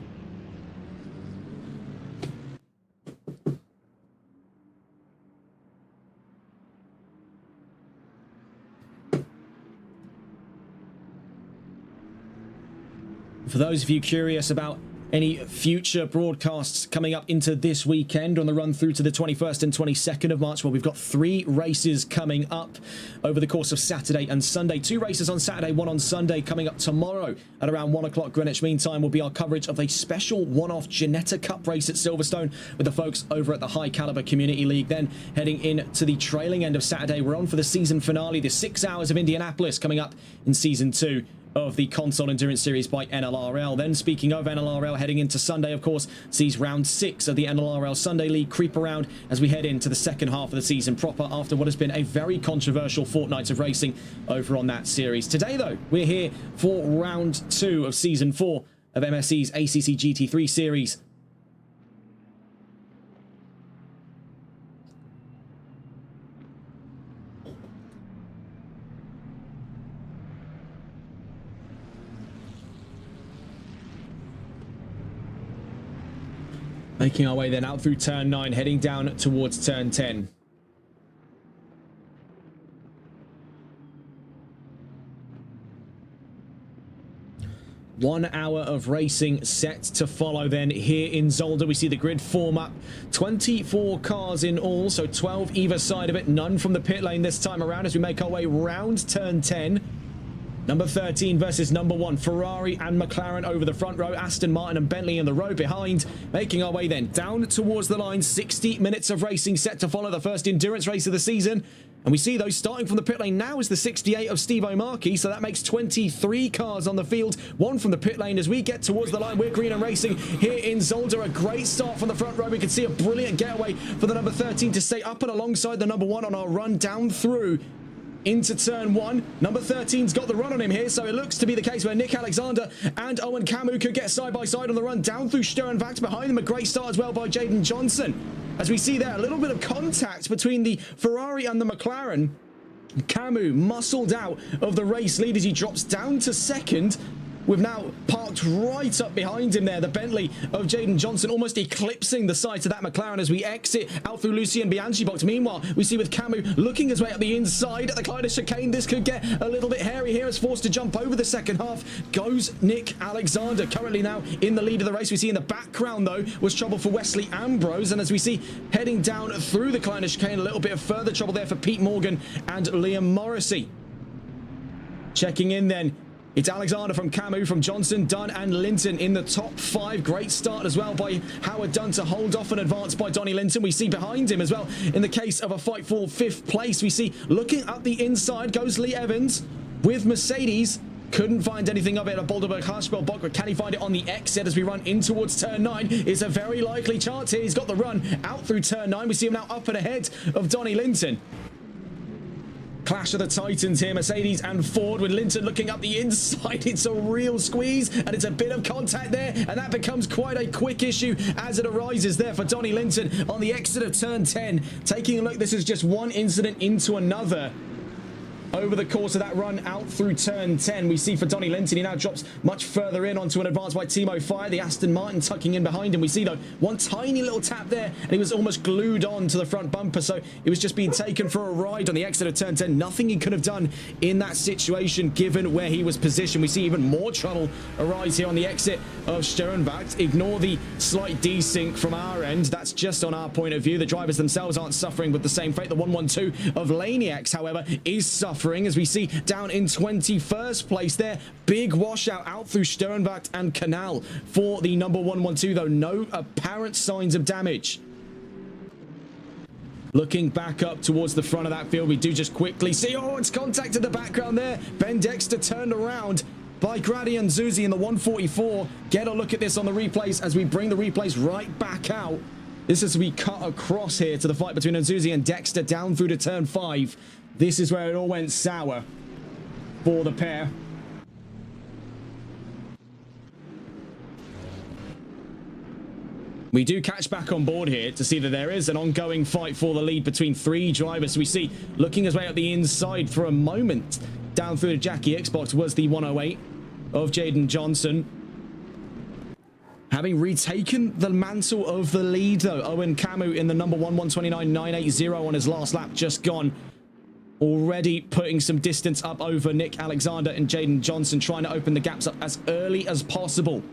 For those of you curious about any future broadcasts coming up into this weekend on the run through to the 21st and 22nd of March, well, we've got 3 races coming up over the course of Saturday and Sunday. 2 races on Saturday, 1 on Sunday. Coming up tomorrow at around 1 o'clock Greenwich Mean Time will be our coverage of a special one-off Ginetta Cup race at Silverstone with the folks over at the High Caliber Community League. Then heading in to the trailing end of Saturday, we're on for the season finale, the 6 hours of Indianapolis, coming up in Season 2 of the Console Endurance Series by NLRL. Then, speaking of NLRL, heading into Sunday, of course, sees round 6 of the NLRL Sunday League creep around as we head into the second half of the season proper after what has been a very controversial fortnight of racing over on that series. Today, though, we're here for round 2 of Season 4 of MSC's ACC GT3 Series. Making our way then out through turn 9, heading down towards turn 10. One hour of racing set to follow then here in Zolder. We see the grid form up. 24 cars in all, so 12 either side of it. None from the pit lane this time around as we make our way round turn 10. Number 13 versus number 1. Ferrari and McLaren over the front row. Aston Martin and Bentley in the row behind. Making our way then down towards the line. 60 minutes of racing set to follow the first endurance race of the season. And we see those starting from the pit lane now is the 68 of Steve O'Markey, so that makes 23 cars on the field, one from the pit lane as we get towards the line. We're green and racing here in Zolder. A great start from the front row. We can see a brilliant getaway for the number 13 to stay up and alongside the number 1 on our run down through into turn 1. Number 13's got the run on him here, so it looks to be the case where Nick Alexander and Owen Camus could get side by side on the run down through Sternvacht. Behind them, a great start as well by Jaden Johnson. As we see there, a little bit of contact between the Ferrari and the McLaren. Camus muscled out of the race lead as he drops down to second. We've now parked right up behind him there. The Bentley of Jaden Johnson almost eclipsing the sides of that McLaren as we exit out through Lucien Bianchi box. Meanwhile, we see with Camus looking his way up the inside at the Clyde chicane. This could get a little bit hairy here as forced to jump over the second half. Goes Nick Alexander, currently now in the lead of the race. We see in the background, though, was trouble for Wesley Ambrose. And as we see heading down through the Clyde chicane, a little bit of further trouble there for Pete Morgan and Liam Morrissey. Checking in then. It's Alexander from Camus, from Johnson, Dunn and Linton in the top 5. Great start as well by Howard Dunn to hold off and advance by Donnie Linton. We see behind him as well, in the case of a fight for 5th place, we see looking up the inside goes Lee Evans with Mercedes. Couldn't find anything of it at Boulderberg Harshbell Bock, but can he find it on the exit as we run in towards turn 9? It's a very likely chance here. He's got the run out through turn 9. We see him now up and ahead of Donnie Linton. Clash of the Titans here, Mercedes and Ford, with Linton looking up the inside. It's a real squeeze and it's a bit of contact there, and that becomes quite a quick issue as it arises there for Donnie Linton on the exit of turn 10. Taking a look, this is just one incident into another. Over the course of that run out through turn 10, we see for Donnie Linton, he now drops much further in onto an advance by Timo Fire, the Aston Martin tucking in behind him. We see, though, one tiny little tap there, and he was almost glued on to the front bumper, so it was just being taken for a ride on the exit of turn 10. Nothing he could have done in that situation, given where he was positioned. We see even more trouble arise here on the exit of Sternvacht. Ignore the slight desync from our end. That's just on our point of view. The drivers themselves aren't suffering with the same fate. The 112 of Laniacs, however, is suffering, as we see down in 21st place there. Big washout out through Sternvacht and Canal for the number 112, though no apparent signs of damage. Looking back up towards the front of that field, we do just quickly see, oh, it's contact in the background there. Ben Dexter turned around by Grady and Zuzi in the 144. Get a look at this on the replays as we bring the replays right back out. This is to be cut across here to the fight between Nzuzi and Dexter down through to turn 5. This is where it all went sour for the pair. We do catch back on board here to see that there is an ongoing fight for the lead between 3 drivers. We see looking his way up the inside for a moment down through to Jackie Xbox was the 108 of Jaden Johnson. Having retaken the mantle of the lead, though, Owen Camus in the number 1, 129.980 on his last lap just gone. Already putting some distance up over Nick Alexander and Jaden Johnson, trying to open the gaps up as early as possible.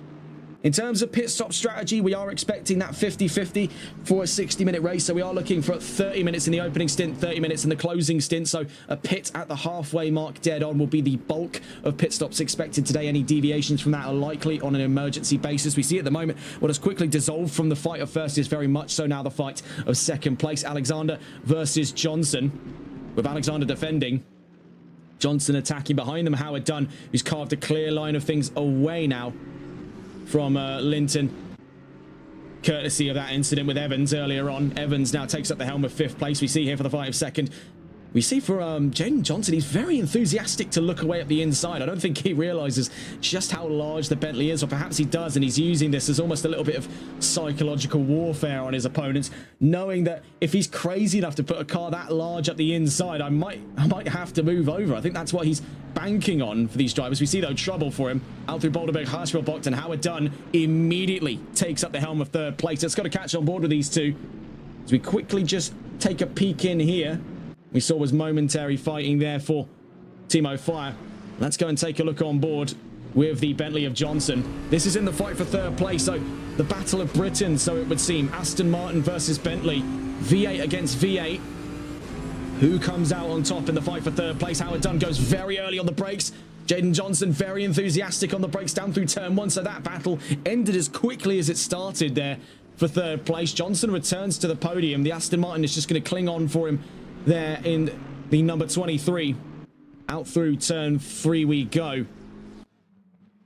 In terms of pit stop strategy, we are expecting that 50-50 for a 60-minute race. So we are looking for 30 minutes in the opening stint, 30 minutes in the closing stint. So a pit at the halfway mark dead on will be the bulk of pit stops expected today. Any deviations from that are likely on an emergency basis. We see at the moment what has quickly dissolved from the fight of first is very much so now the fight of second place. Alexander versus Johnson, with Alexander defending, Johnson attacking behind them. Howard Dunn, who's carved a clear line of things away now from Linton, courtesy of that incident with Evans earlier on. Evans now takes up the helm of 5th place. We see here for the fight of second. We see for Jaden Johnson, he's very enthusiastic to look away at the inside. I don't think he realizes just how large the Bentley is, or perhaps he does, and he's using this as almost a little bit of psychological warfare on his opponents, knowing that if he's crazy enough to put a car that large up the inside, I might have to move over. I think that's what he's banking on for these drivers. We see, though, trouble for him out through Boulderberg, Harshville, Bocht, and Howard Dunn immediately takes up the helm of 3rd place. It's got to catch on board with these two as we quickly just take a peek in here. We saw was momentary fighting there for Timo Fire. Let's go and take a look on board with the Bentley of Johnson. This is in the fight for 3rd place, so the Battle of Britain, so it would seem. Aston Martin versus Bentley, V8 against V8. Who comes out on top in the fight for 3rd place? Howard Dunn goes very early on the brakes. Jaden Johnson very enthusiastic on the brakes down through turn 1, so that battle ended as quickly as it started there for 3rd place. Johnson returns to the podium. The Aston Martin is just going to cling on for him there in the number 23. Out through turn 3 we go.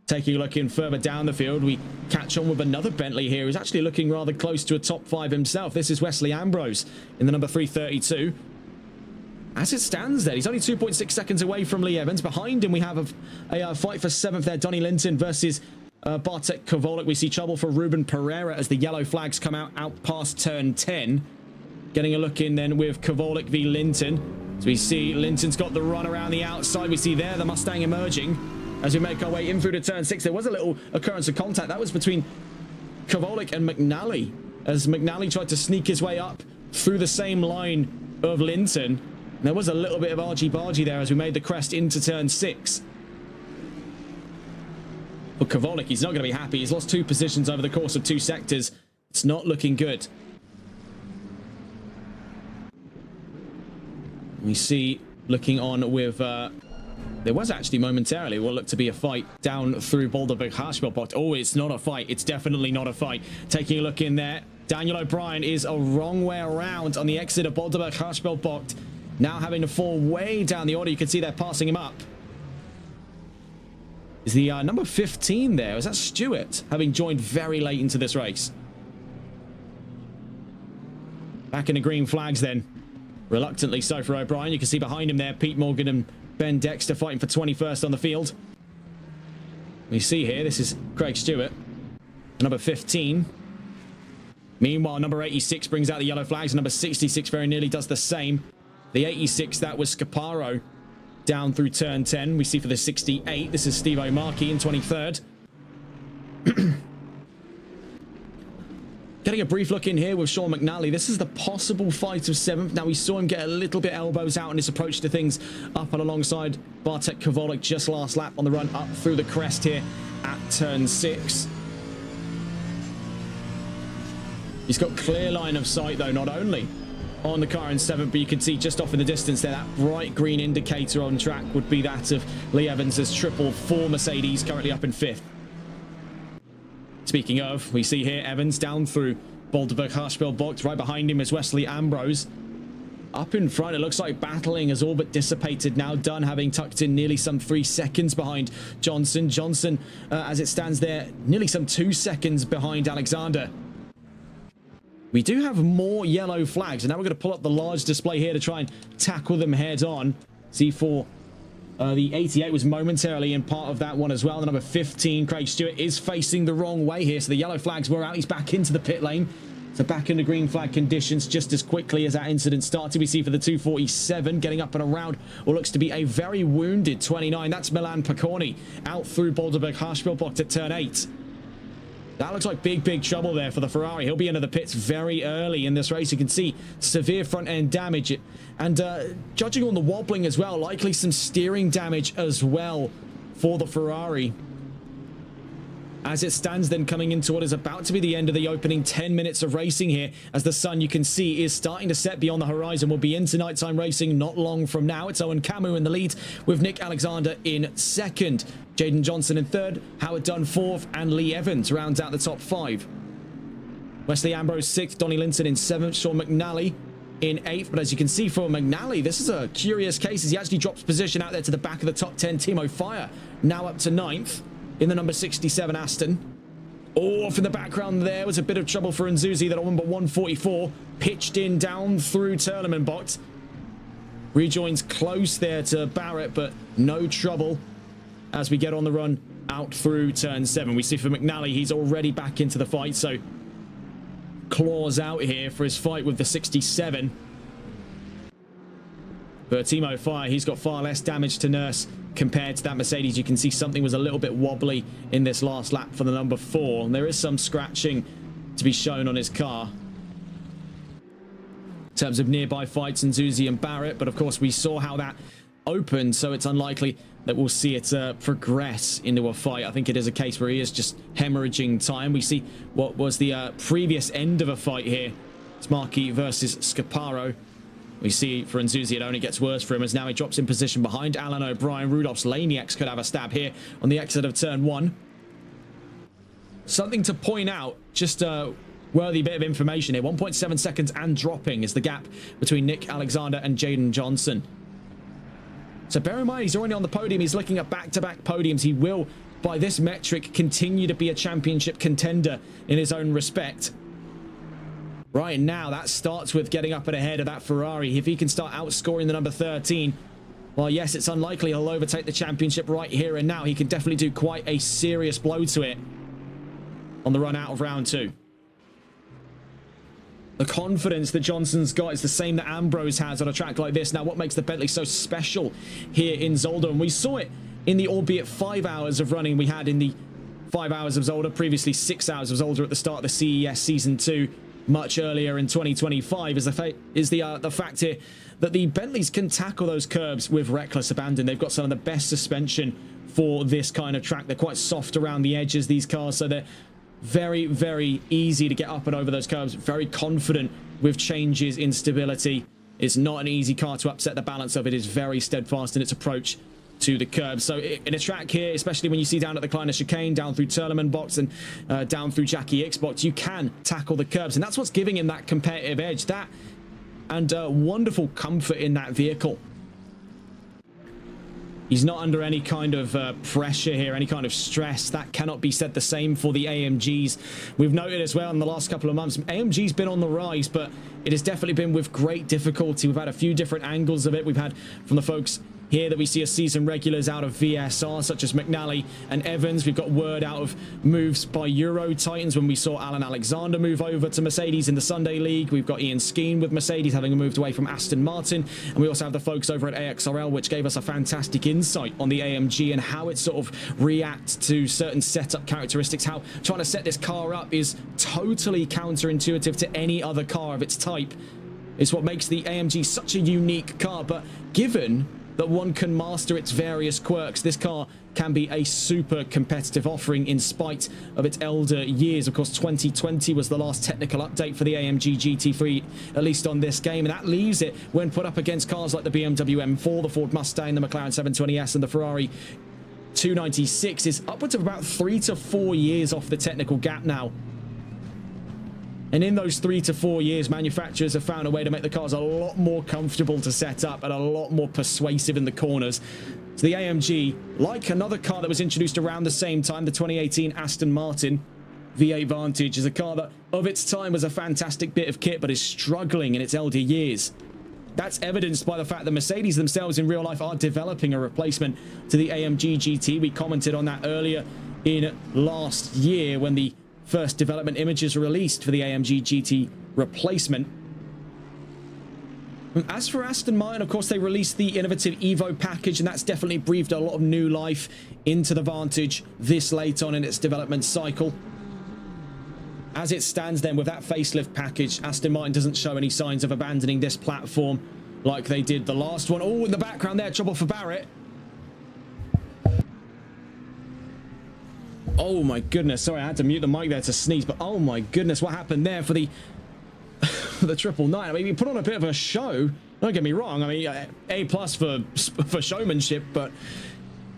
Taking a look in further down the field, we catch on with another Bentley here, who's actually looking rather close to a top 5 himself. This is Wesley Ambrose in the number 332. As it stands there, he's only 2.6 seconds away from Lee Evans. Behind him, we have a fight for 7th there. Donnie Linton versus Bartek Kovalik. We see trouble for Ruben Pereira as the yellow flags come out past turn 10. Getting a look in then with Kovalik v Linton. So we see Linton's got the run around the outside. We see there the Mustang emerging. As we make our way in through to turn 6, there was a little occurrence of contact. That was between Kovalik and McNally, as McNally tried to sneak his way up through the same line of Linton. And there was a little bit of argy-bargy there as we made the crest into turn 6. But Kovalik, he's not going to be happy. He's lost 2 positions over the course of 2 sectors. It's not looking good. We see, looking on with... there was actually momentarily what looked to be a fight down through Boulderberg Harshbelt. Oh, it's not a fight. It's definitely not a fight. Taking a look in there, Daniel O'Brien is a wrong way around on the exit of Boulderberg Harshbelt. Now having to fall way down the order. You can see they're passing him up. Is the number 15 there? Is that Stewart, having joined very late into this race? Back in the green flags then. Reluctantly so for O'Brien. You can see behind him there, Pete Morgan and Ben Dexter fighting for 21st on the field. We see here, this is Craig Stewart, number 15. Meanwhile, number 86 brings out the yellow flags. Number 66 very nearly does the same. The 86, that was Scaparo down through turn 10. We see for the 68, this is Steve O'Markey in 23rd. Getting a brief look in here with Sean McNally. This is the possible fight of 7th. Now, we saw him get a little bit elbows out in his approach to things up and alongside Bartek Kovalik just last lap on the run up through the crest here at turn 6. He's got clear line of sight, though, not only on the car in 7th, but you can see just off in the distance there, that bright green indicator on track would be that of Lee Evans' 444 Mercedes, currently up in 5th. Speaking of, we see here Evans down through Boulderberg Harshbelt box. Right behind him is Wesley Ambrose. Up in front, it looks like battling has all but dissipated. Now done, having tucked in nearly some 3 seconds behind Johnson. Johnson, as it stands there, nearly some 2 seconds behind Alexander. We do have more yellow flags, and now we're going to pull up the large display here to try and tackle them head on. C4. The 88 was momentarily in part of that one as well. The number 15, Craig Stewart, is facing the wrong way here. So the yellow flags were out. He's back into the pit lane. So back into green flag conditions just as quickly as that incident started. We see for the 247 getting up and around what looks to be a very wounded 29. That's Milan Picorni out through Boulderberg Harshbelt at turn 8. That looks like big trouble there for the Ferrari. He'll be into the pits very early in this race. You can see severe front end damage. And judging on the wobbling as well, likely some steering damage as well for the Ferrari. As it stands then coming into what is about to be the end of the opening 10 minutes of racing here, as the sun, you can see, is starting to set beyond the horizon. We'll be into nighttime racing not long from now. It's Owen Camus in the lead with Nick Alexander in 2nd. Jaden Johnson in 3rd, Howard Dunn 4th, and Lee Evans rounds out the top 5. Wesley Ambrose 6th, Donnie Linton in 7th, Sean McNally in 8th. But as you can see for McNally, this is a curious case as he actually drops position out there to the back of the top 10. Timo Fire now up to 9th in the number 67 Aston. Off in the background there was a bit of trouble for Nzuzi, that on number 144 pitched in down through Turlemanbot. Rejoins close there to Barrett, but no trouble as we get on the run out through turn 7. We see for McNally, he's already back into the fight, so claws out here for his fight with the 67. But Timo Fire, he's got far less damage to nurse compared to that Mercedes. You can see something was a little bit wobbly in this last lap for the number 4. And there is some scratching to be shown on his car in terms of nearby fights, Nzuzi and Barrett. But of course, we saw how that opened, so it's unlikely that we'll see it progress into a fight. I think it is a case where he is just hemorrhaging time. We see what was the previous end of a fight here. It's Markey versus Scaparo. We see for Nzuzi, it only gets worse for him as now he drops in position behind Alan O'Brien. Rudolph's Laniacs could have a stab here on the exit of turn 1. Something to point out, just a worthy bit of information here. 1.7 seconds and dropping is the gap between Nick Alexander and Jaden Johnson. So bear in mind, he's already on the podium. He's looking at back-to-back podiums. He will, by this metric, continue to be a championship contender in his own respect. Right now, that starts with getting up and ahead of that Ferrari. If he can start outscoring the number 13, well, yes, it's unlikely he'll overtake the championship right here and now. He can definitely do quite a serious blow to it on the run out of round 2. The confidence that Johnson's got is the same that Ambrose has on a track like this. Now, what makes the Bentley so special here in Zolder? And we saw it in the albeit 5 hours of running we had in the 5 hours of Zolder, previously 6 hours of Zolder at the start of the CES Season 2. Much earlier in 2025 is the fact here that the Bentleys can tackle those curbs with reckless abandon. They've got some of the best suspension for this kind of track. They're quite soft around the edges, these cars, so they're very, very easy to get up and over those curbs. Very confident with changes in stability. It's not an easy car to upset the balance of. It is very steadfast in its approach to the curb. So in a track here, especially when you see down at the Kleiner chicane, down through Turleman box and down through Jackie X box, you can tackle the curbs, and that's what's giving him that competitive edge, that and wonderful comfort in that vehicle. He's not under any kind of pressure here, any kind of stress. That cannot be said the same for the AMGs. We've noted as well in the last couple of months, AMG's been on the rise, but it has definitely been with great difficulty. We've had a few different angles of it. We've had from the folks here that we see as season regulars out of VSR, such as McNally and Evans. We've got word out of moves by Euro Titans when we saw Alan Alexander move over to Mercedes in the Sunday League. We've got Ian Skeen with Mercedes having moved away from Aston Martin. And we also have the folks over at AXRL, which gave us a fantastic insight on the AMG and how it sort of reacts to certain setup characteristics, how trying to set this car up is totally counterintuitive to any other car of its type. It's what makes the AMG such a unique car, but given that one can master its various quirks, this car can be a super competitive offering in spite of its elder years. Of course, 2020 was the last technical update for the AMG GT3, at least on this game, and that leaves it when put up against cars like the BMW M4, the Ford Mustang, the McLaren 720S, and the Ferrari 296 is upwards of about 3 to 4 years off the technical gap now. And in those 3 to 4 years, manufacturers have found a way to make the cars a lot more comfortable to set up and a lot more persuasive in the corners. So the AMG, like another car that was introduced around the same time, the 2018 Aston Martin V8 Vantage, is a car that of its time was a fantastic bit of kit but is struggling in its elder years. That's evidenced by the fact that Mercedes themselves in real life are developing a replacement to the AMG GT. We commented on that earlier in last year when the first development images were released for the AMG GT replacement. As for Aston Martin, of course, they released the innovative Evo package, and that's definitely breathed a lot of new life into the Vantage this late on in its development cycle. As it stands then with that facelift package, Aston Martin doesn't show any signs of abandoning this platform like they did the last one. Oh, in the background there, trouble for Barrett. Oh my goodness, sorry, I had to mute the mic there to sneeze, but oh my goodness, what happened there for the for the 999? I mean, we put on a bit of a show, don't get me wrong. I mean, A+ for showmanship, but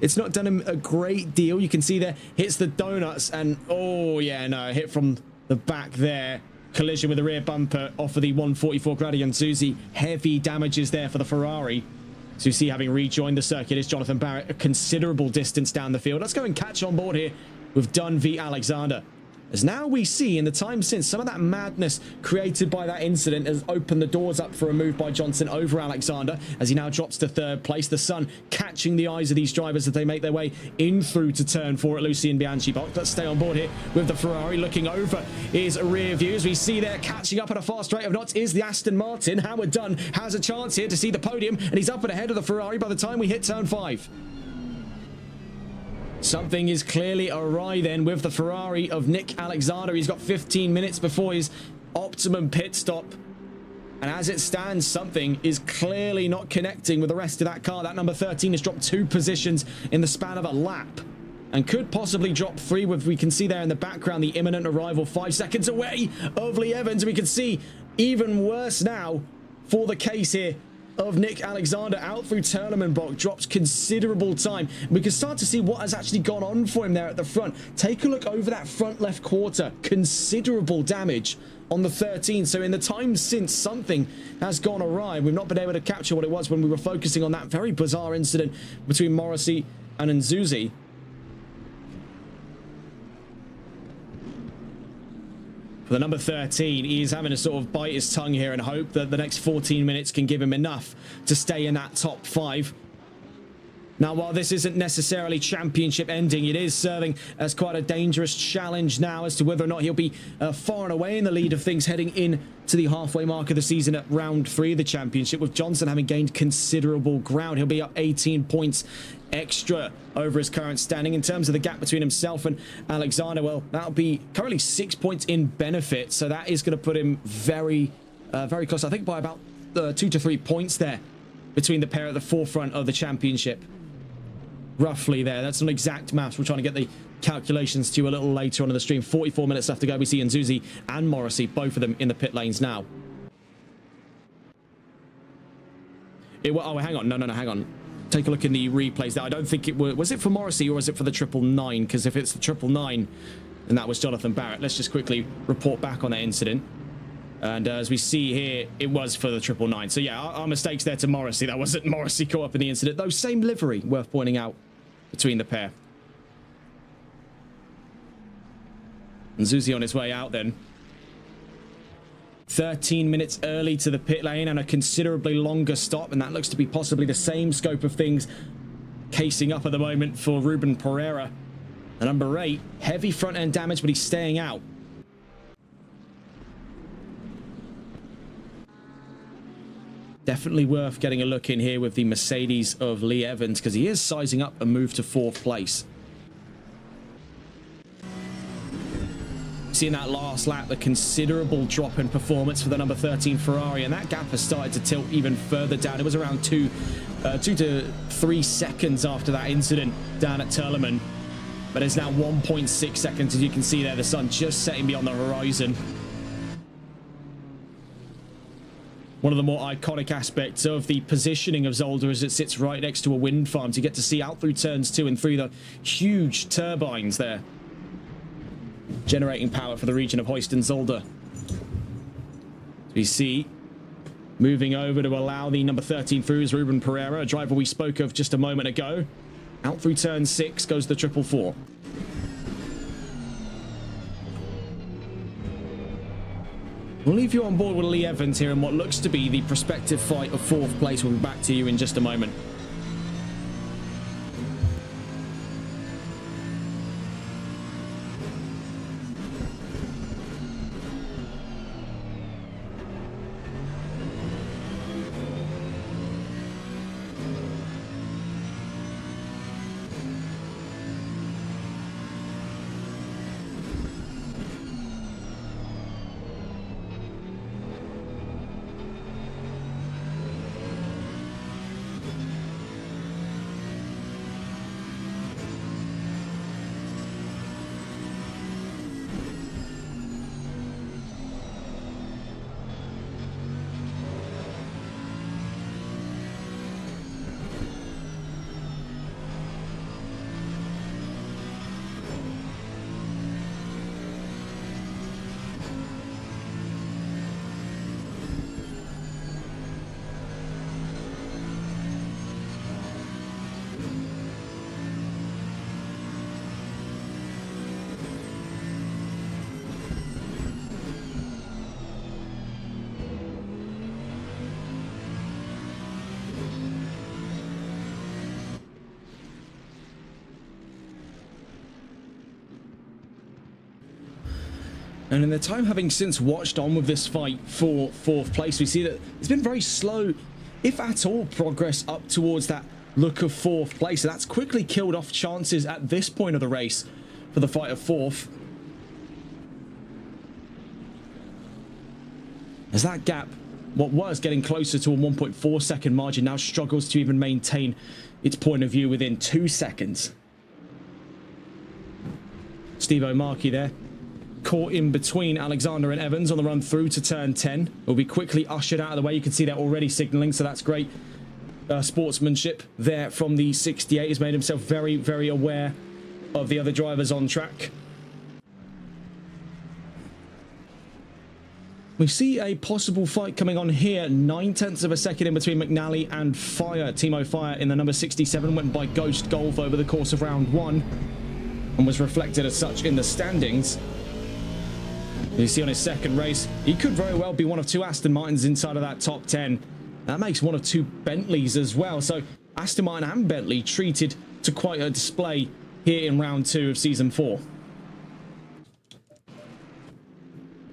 it's not done him a great deal. You can see there, hits the donuts, and oh yeah, no, hit from the back there. Collision with the rear bumper off of the 144 Gradient Suzy. Heavy damages there for the Ferrari. Suzy having rejoined the circuit is Jonathan Barrett, a considerable distance down the field. Let's go and catch on board here with Dunn v Alexander. As now we see in the time since, some of that madness created by that incident has opened the doors up for a move by Johnson over Alexander as he now drops to 3rd place. The sun catching the eyes of these drivers as they make their way in through to turn 4 at Lucien Bianchi box. Let's stay on board here with the Ferrari. Looking over his rear views, we see there catching up at a fast rate of knots is the Aston Martin. Howard Dunn has a chance here to see the podium, and he's up and ahead of the Ferrari by the time we hit turn 5. Something is clearly awry then with the Ferrari of Nick Alexander. He's got 15 minutes before his optimum pit stop. And as it stands, something is clearly not connecting with the rest of that car. That number 13 has dropped 2 positions in the span of a lap and could possibly drop 3. With, we can see there in the background, the imminent arrival 5 seconds away of Lee Evans. We can see even worse now for the case here of Nick Alexander out through Turleman drops considerable time. We can start to see what has actually gone on for him there at the front. Take a look over that front left quarter. Considerable damage on the 13. So in the time since, something has gone awry. We've not been able to capture what it was when we were focusing on that very bizarre incident between Morrissey and Nzuzi. For the number 13, he is having to sort of bite his tongue here and hope that the next 14 minutes can give him enough to stay in that top 5. Now, while this isn't necessarily championship ending, it is serving as quite a dangerous challenge now as to whether or not he'll be far and away in the lead of things heading in to the halfway mark of the season at round 3 of the championship, with Johnson having gained considerable ground. He'll be up 18 points extra over his current standing. In terms of the gap between himself and Alexander, well, that'll be currently 6 points in benefit, so that is going to put him very close, I think by about 2 to 3 points there between the pair at the forefront of the championship. Roughly there. That's an exact maths. We're trying to get the calculations to you a little later on in the stream. 44 minutes left to go. We see Nzuzi and Morrissey, both of them in the pit lanes now. Oh, hang on. No, hang on. Take a look in the replays there. I don't think it was it for Morrissey or was it for the 999? Because if it's the 999, then that was Jonathan Barrett. Let's just quickly report back on that incident. And as we see here, it was for the 999. So yeah, our mistakes there to Morrissey. That wasn't Morrissey caught up in the incident. Though same livery, worth pointing out, between the pair. And Nzuzi on his way out then. 13 minutes early to the pit lane and a considerably longer stop. And that looks to be possibly the same scope of things casing up at the moment for Ruben Pereira. The number 8, heavy front end damage, but he's staying out. Definitely worth getting a look in here with the Mercedes of Lee Evans, because he is sizing up a move to 4th place. Seeing that last lap, a considerable drop in performance for the number 13 Ferrari, and that gap has started to tilt even further down. It was around 2 to 3 seconds after that incident down at Turleman, but it's now 1.6 seconds, as you can see there, the sun just setting beyond the horizon. One of the more iconic aspects of the positioning of Zolder is it sits right next to a wind farm. So you get to see out through turns 2 and 3 the huge turbines there, generating power for the region of Hoist and Zolder. We see moving over to allow the number 13 through is Ruben Pereira, a driver we spoke of just a moment ago. Out through turn 6 goes the 444. We'll leave you on board with Lee Evans here in what looks to be the prospective fight of 4th place. We'll be back to you in just a moment. And in the time having since watched on with this fight for 4th place, we see that it's been very slow, if at all, progress up towards that look of 4th place. So that's quickly killed off chances at this point of the race for the fight of 4th. As that gap, what was getting closer to a 1.4 second margin, now struggles to even maintain its point of view within 2 seconds. Steve O'Markey there, caught in between Alexander and Evans on the run through to turn 10. Will be quickly ushered out of the way. You can see they're already signaling, so that's great sportsmanship there from the 68. He's made himself very, very aware of the other drivers on track. We see a possible fight coming on here. 9/10 of a second in between McNally and Fire. Timo Fire in the number 67 went by Ghost Golf over the course of round 1 and was reflected as such in the standings. You see on his second race, he could very well be one of 2 Aston Martins inside of that top 10. That makes one of 2 Bentleys as well. So Aston Martin and Bentley treated to quite a display here in round 2 of season 4.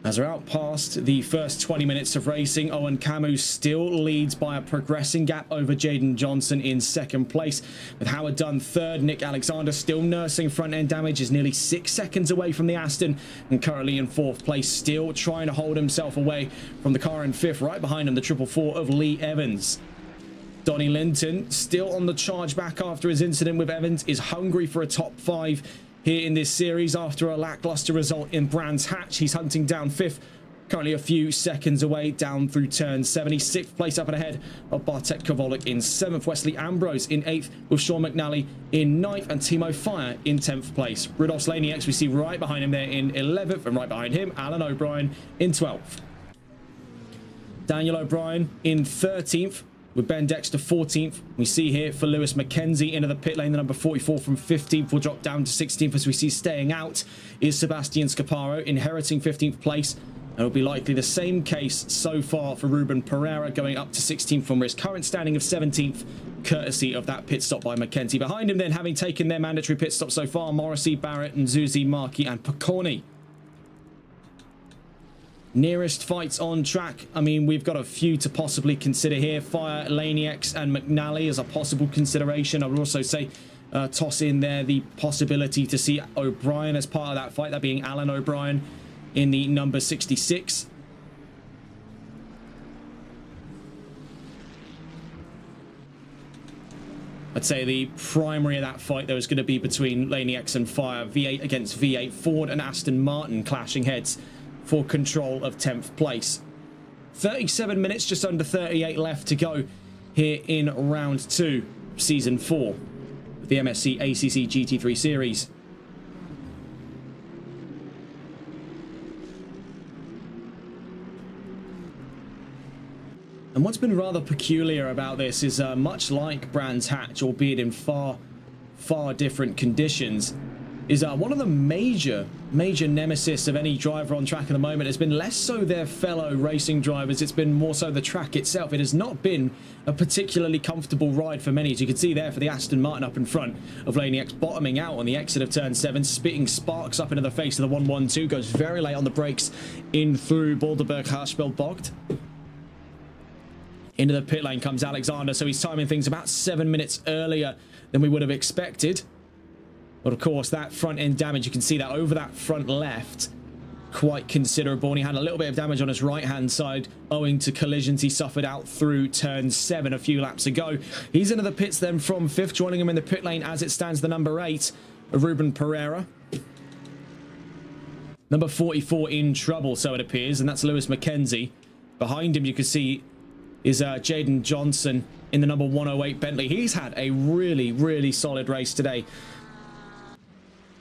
As we're out past the first 20 minutes of racing, Owen Camus still leads by a progressing gap over Jaden Johnson in second place, with Howard Dunn third. Nick Alexander still nursing front end damage, is nearly 6 seconds away from the Aston, and currently in 4th place, still trying to hold himself away from the car in 5th. Right behind him, the 444 of Lee Evans. Donnie Linton still on the charge back after his incident with Evans, is hungry for a top 5 here in this series after a lackluster result in Brands Hatch. He's hunting down 5th, currently a few seconds away down through turn 7. 6th place up and ahead of Bartek Kowolik in 7th, Wesley Ambrose in 8th, with Sean McNally in 9th, and Timo Fire in 10th place. Rudolf Slaniak we see right behind him there in 11th, and right behind him Alan O'Brien in 12th. Daniel O'Brien in 13th, with Ben Dexter 14th. We see here for Lewis Mackenzie into the pit lane, the number 44 from 15th will drop down to 16th. As we see staying out is Sebastian Scaparo, inheriting 15th place. And it'll be likely the same case so far for Ruben Pereira, going up to 16th from his current standing of 17th, courtesy of that pit stop by Mackenzie. Behind him then, having taken their mandatory pit stop so far, Morrissey, Barrett, and Zuzi, Markey, and Picorni. Nearest fights on track, I mean, we've got a few to possibly consider here. Fire, Laniacs, and McNally as a possible consideration. I would also say toss in there the possibility to see O'Brien as part of that fight, that being Alan O'Brien in the number 66. I'd say the primary of that fight, though, is going to be between Laniacs and Fire. V8 against V8. Ford and Aston Martin clashing heads for control of 10th place. 37 minutes, just under 38 left to go here in round 2, season 4 of the MSC ACC GT3 Series. And what's been rather peculiar about this is much like Brands Hatch, albeit in far different conditions, is one of the major nemesis of any driver on track at the moment has been less so their fellow racing drivers. It's been more so the track itself. It has not been a particularly comfortable ride for many, as you can see there for the Aston Martin up in front of Laniacs, bottoming out on the exit of turn 7, spitting sparks up into the face of the 112, goes very late on the brakes in through Balderberg Harshbeld Bogt. Into the pit lane comes Alexander, so he's timing things about 7 minutes earlier than we would have expected. But of course, that front end damage, you can see that over that front left, quite considerable. And he had a little bit of damage on his right hand side owing to collisions he suffered out through turn 7 a few laps ago. He's into the pits then from 5th, joining him in the pit lane as it stands, the number 8 of Ruben Pereira. Number 44 in trouble, so it appears, and that's Lewis Mackenzie. Behind him, you can see, is Jaden Johnson in the number 108 Bentley. He's had a really solid race today.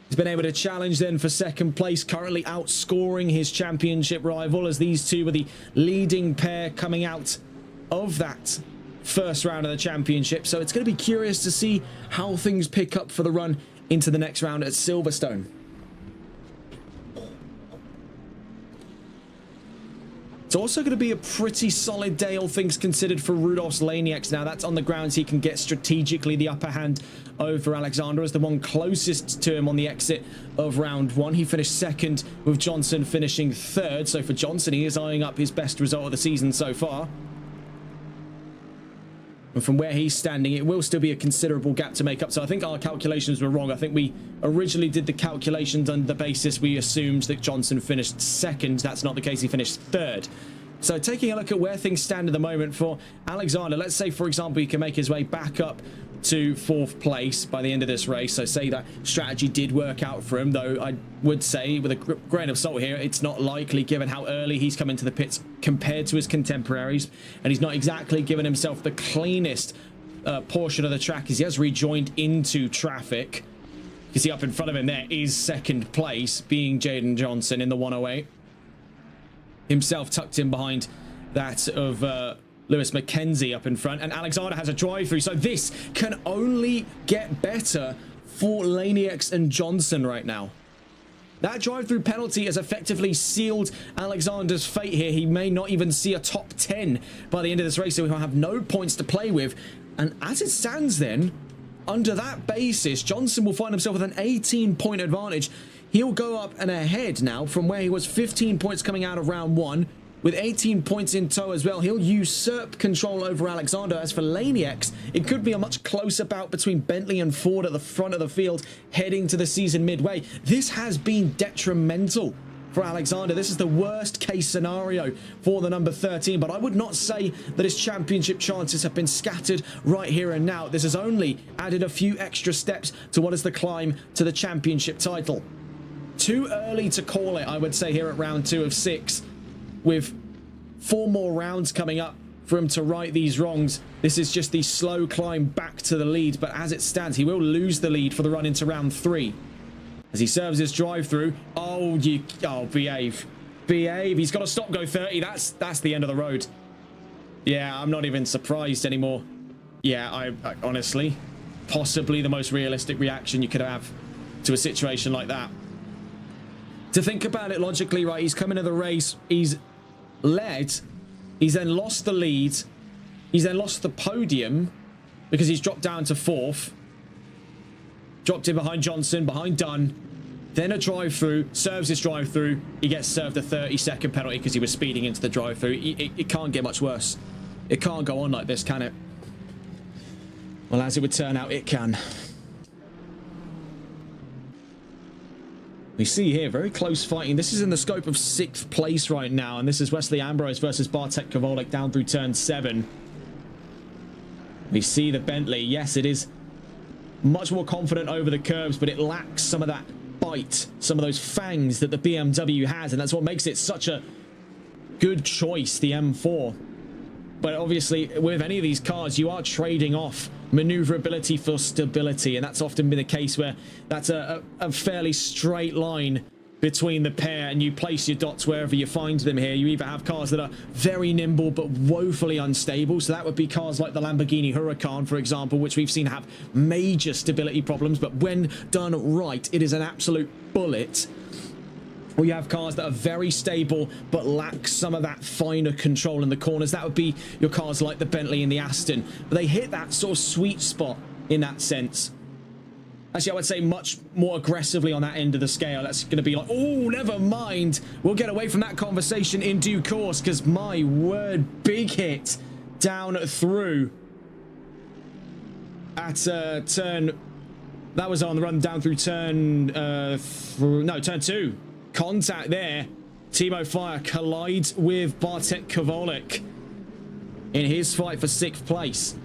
He's been able to challenge then for second place, currently outscoring his championship rival, as these two were the leading pair coming out of that first round of the championship. So it's going to be curious to see how things pick up for the run into the next round at Silverstone. It's also going to be a pretty solid day, all things considered, for Rudolf Laniacs. Now, that's on the grounds he can get strategically the upper hand over Alexander as the one closest to him on the exit of round 1. He finished 2nd, with Johnson finishing 3rd. So for Johnson, he is eyeing up his best result of the season so far. And from where he's standing, it will still be a considerable gap to make up. So I think our calculations were wrong. I think we originally did the calculations on the basis we assumed that Johnson finished 2nd. That's not the case. He finished 3rd. So taking a look at where things stand at the moment for Alexander, let's say, for example, he can make his way back up to 4th place by the end of this race. So say that strategy did work out for him, though I would say with a grain of salt here, it's not likely given how early he's come into the pits compared to his contemporaries, and he's not exactly given himself the cleanest portion of the track as he has rejoined into traffic. You can see up in front of him there is 2nd place, being Jaden Johnson in the 108. himself tucked in behind that of Lewis McKenzie up in front, and Alexander has a drive through. So this can only get better for Laniax and Johnson right now. That drive-through penalty has effectively sealed Alexander's fate here. He may not even see a top 10 by the end of this race, so he'll have no points to play with. And as it stands then, under that basis, Johnson will find himself with an 18-point advantage. He'll go up and ahead now from where he was 15 points coming out of round 1. With 18 points in tow as well, he'll usurp control over Alexander. As for Laniax, it could be a much closer bout between Bentley and Ford at the front of the field heading to the season midway. This has been detrimental for Alexander. This is the worst case scenario for the number 13, but I would not say that his championship chances have been scattered right here and now. This has only added a few extra steps to what is the climb to the championship title. Too early to call it, I would say, here at round 2 of 6. With 4 more rounds coming up for him to right these wrongs. This is just the slow climb back to the lead, but as it stands, he will lose the lead for the run into round 3. As he serves his drive through. Oh, behave. Behave. He's got to stop, go 30. That's the end of the road. Yeah, I'm not even surprised anymore. Yeah, I honestly, possibly the most realistic reaction you could have to a situation like that. To think about it logically, right, he's come into the race, he's led, he's then lost the lead, he's then lost the podium because he's dropped down to 4th, dropped in behind Johnson, behind Dunn, then a drive-through, serves his drive-through, he gets served a 30-second penalty because he was speeding into the drive-through. It can't get much worse. It can't go on like this, can it? Well, as it would turn out, it can. We see here very close fighting. This is in the scope of 6th place right now, and this is Wesley Ambrose versus Bartek Kovalik down through turn 7. We see the Bentley. Yes, it is much more confident over the curves, but it lacks some of that bite, some of those fangs that the BMW has, and that's what makes it such a good choice, the M4. But obviously, with any of these cars, you are trading off maneuverability for stability, and that's often been the case where that's a fairly straight line between the pair, and you place your dots wherever you find them here. You either have cars that are very nimble but woefully unstable, so that would be cars like the Lamborghini Huracan, for example, which we've seen have major stability problems, but when done right, it is an absolute bullet. Or you have cars that are very stable but lack some of that finer control in the corners. That would be your cars like the Bentley and the Aston. But they hit that sort of sweet spot in that sense. Actually, I would say much more aggressively on that end of the scale. That's going to be like, oh, never mind. We'll get away from that conversation in due course, because my word, big hit down through at turn. That was on the run down through turn, turn 2. Contact there. Timo Fire collides with Bartek Kovalik in his fight for 6th place.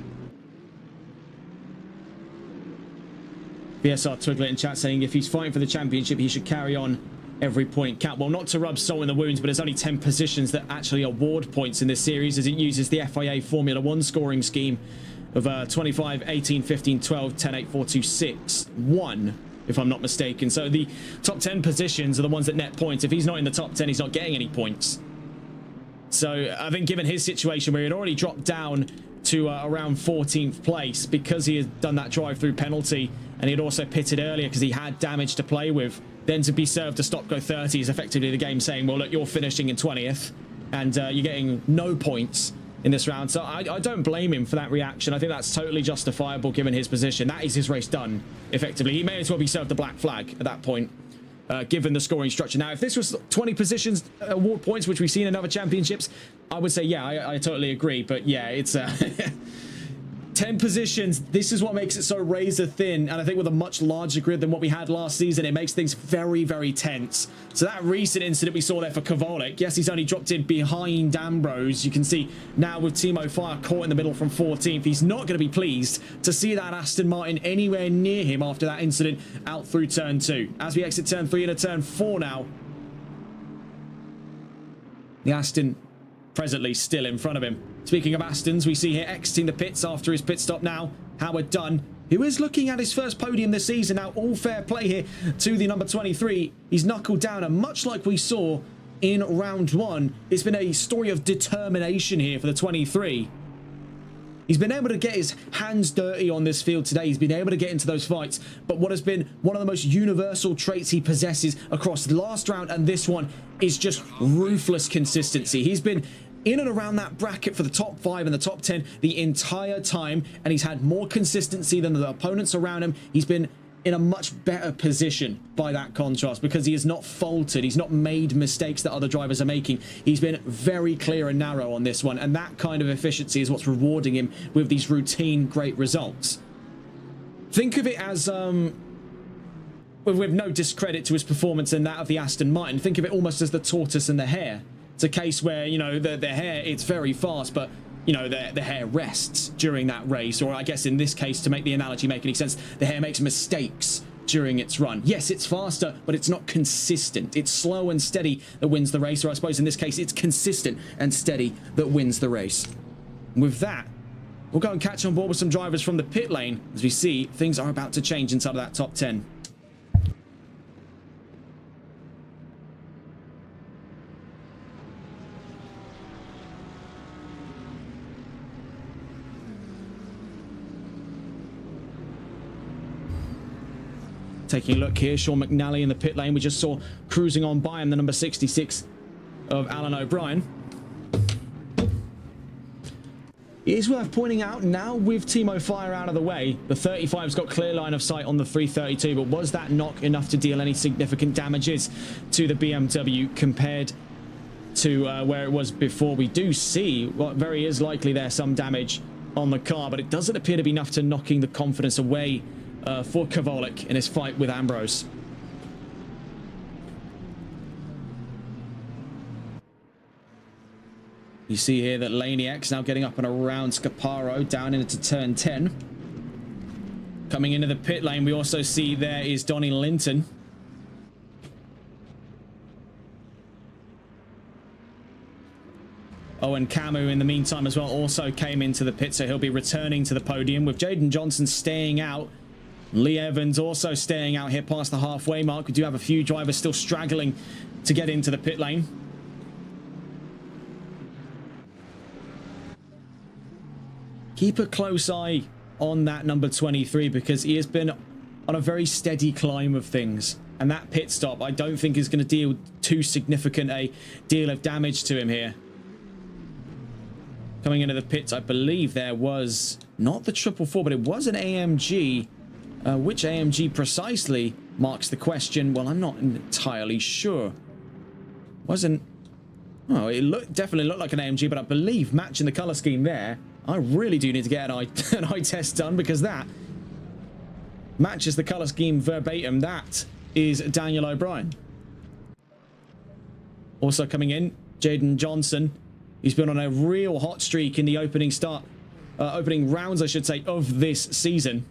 BSR Twiglet in chat saying if he's fighting for the championship, he should carry on every point count. Well, not to rub salt in the wounds, but there's only 10 positions that actually award points in this series, as it uses the FIA Formula 1 scoring scheme of 25, 18, 15, 12, 10, 8, 4, 2, 6, 1. If I'm not mistaken. So the top 10 positions are the ones that net points. If he's not in the top 10, he's not getting any points. So I think given his situation where he'd already dropped down to around 14th place because he had done that drive-through penalty, and he'd also pitted earlier because he had damage to play with, then to be served a stop-go 30 is effectively the game saying, well, look, you're finishing in 20th and you're getting no points in this round. So I don't blame him for that reaction. I think that's totally justifiable given his position. That is his race done, effectively. He may as well be served the black flag at that point, given the scoring structure. Now, if this was 20 positions award points, which we've seen in other championships, I would say, yeah, I totally agree. But yeah, it's 10 positions. This is what makes it so razor thin. And I think with a much larger grid than what we had last season, it makes things very, very tense. So that recent incident we saw there for Kovalik, yes, he's only dropped in behind Ambrose. You can see now with Timo Fire caught in the middle from 14th, he's not going to be pleased to see that Aston Martin anywhere near him after that incident out through turn 2. As we exit turn 3 into turn 4 now, the Aston presently still in front of him. Speaking of Astons, we see here exiting the pits after his pit stop now, Howard Dunn, who is looking at his first podium this season. Now, all fair play here to the number 23. He's knuckled down, and much like we saw in round one. It's been a story of determination here for the 23. He's been able to get his hands dirty on this field today. He's been able to get into those fights. But what has been one of the most universal traits he possesses across the last round and this one is just ruthless consistency. He's been in and around that bracket for the top 5 and the top 10 the entire time, and he's had more consistency than the opponents around him. He's been in a much better position by that contrast because he has not faltered. He's not made mistakes that other drivers are making. He's been very clear and narrow on this one, and that kind of efficiency is what's rewarding him with these routine great results. Think of it as, with no discredit to his performance in that of the Aston Martin, think of it almost as the tortoise and the hare. It's a case where, you know, the hare, it's very fast, but you know, the hare rests during that race, or I guess in this case, to make the analogy make any sense, the hare makes mistakes during its run. Yes, it's faster, but it's not consistent. It's slow and steady that wins the race, or I suppose in this case, it's consistent and steady that wins the race. With that, we'll go and catch on board with some drivers from the pit lane as we see things are about to change inside of that top 10. Taking a look here, Sean McNally in the pit lane. We just saw cruising on by him, the number 66 of Alan O'Brien. It is worth pointing out now with Timo Fire out of the way, the 35's got clear line of sight on the 332, but was that knock enough to deal any significant damages to the BMW compared to where it was before? We do see what very is likely there's some damage on the car, but it doesn't appear to be enough to knocking the confidence away for Kavolik in his fight with Ambrose. You see here that Laniacs now getting up and around Scaparo down into turn 10. Coming into the pit lane, we also see there is Donnie Linton. Owen Camu in the meantime as well also came into the pit, so he'll be returning to the podium with Jaden Johnson staying out. Lee Evans also staying out here past the halfway mark. We do have a few drivers still straggling to get into the pit lane. Keep a close eye on that number 23 because he has been on a very steady climb of things. And that pit stop, I don't think is going to deal too significant a deal of damage to him here. Coming into the pits, I believe there was not the 444, but it was an AMG. Which AMG precisely marks the question? Well, I'm not entirely sure. Wasn't... Oh, it definitely looked like an AMG, but I believe matching the color scheme there, I really do need to get an eye test done because that matches the color scheme verbatim. That is Daniel O'Brien. Also coming in, Jaden Johnson. He's been on a real hot streak in the opening rounds, I should say, of this season.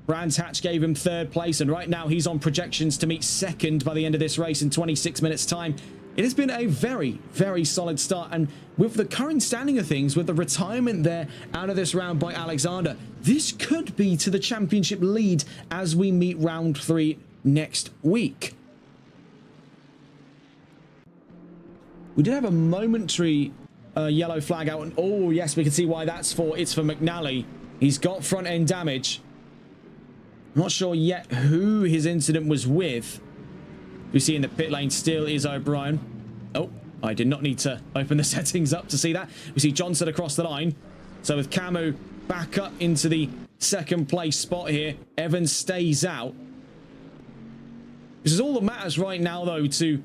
Brands Hatch gave him 3rd place, and right now he's on projections to meet 2nd by the end of this race in 26 minutes time. It has been a very, very solid start, and with the current standing of things, with the retirement there out of this round by Alexander, this could be to the championship lead as we meet round 3 next week. We did have a momentary yellow flag out, and oh yes, we can see why that's for. It's for McNally. He's got front end damage. I'm not sure yet who his incident was with. We see in the pit lane still is O'Brien. Oh, I did not need to open the settings up to see that. We see Johnson across the line. So with Camu back up into the 2nd place spot here, Evans stays out. This is all that matters right now, though, to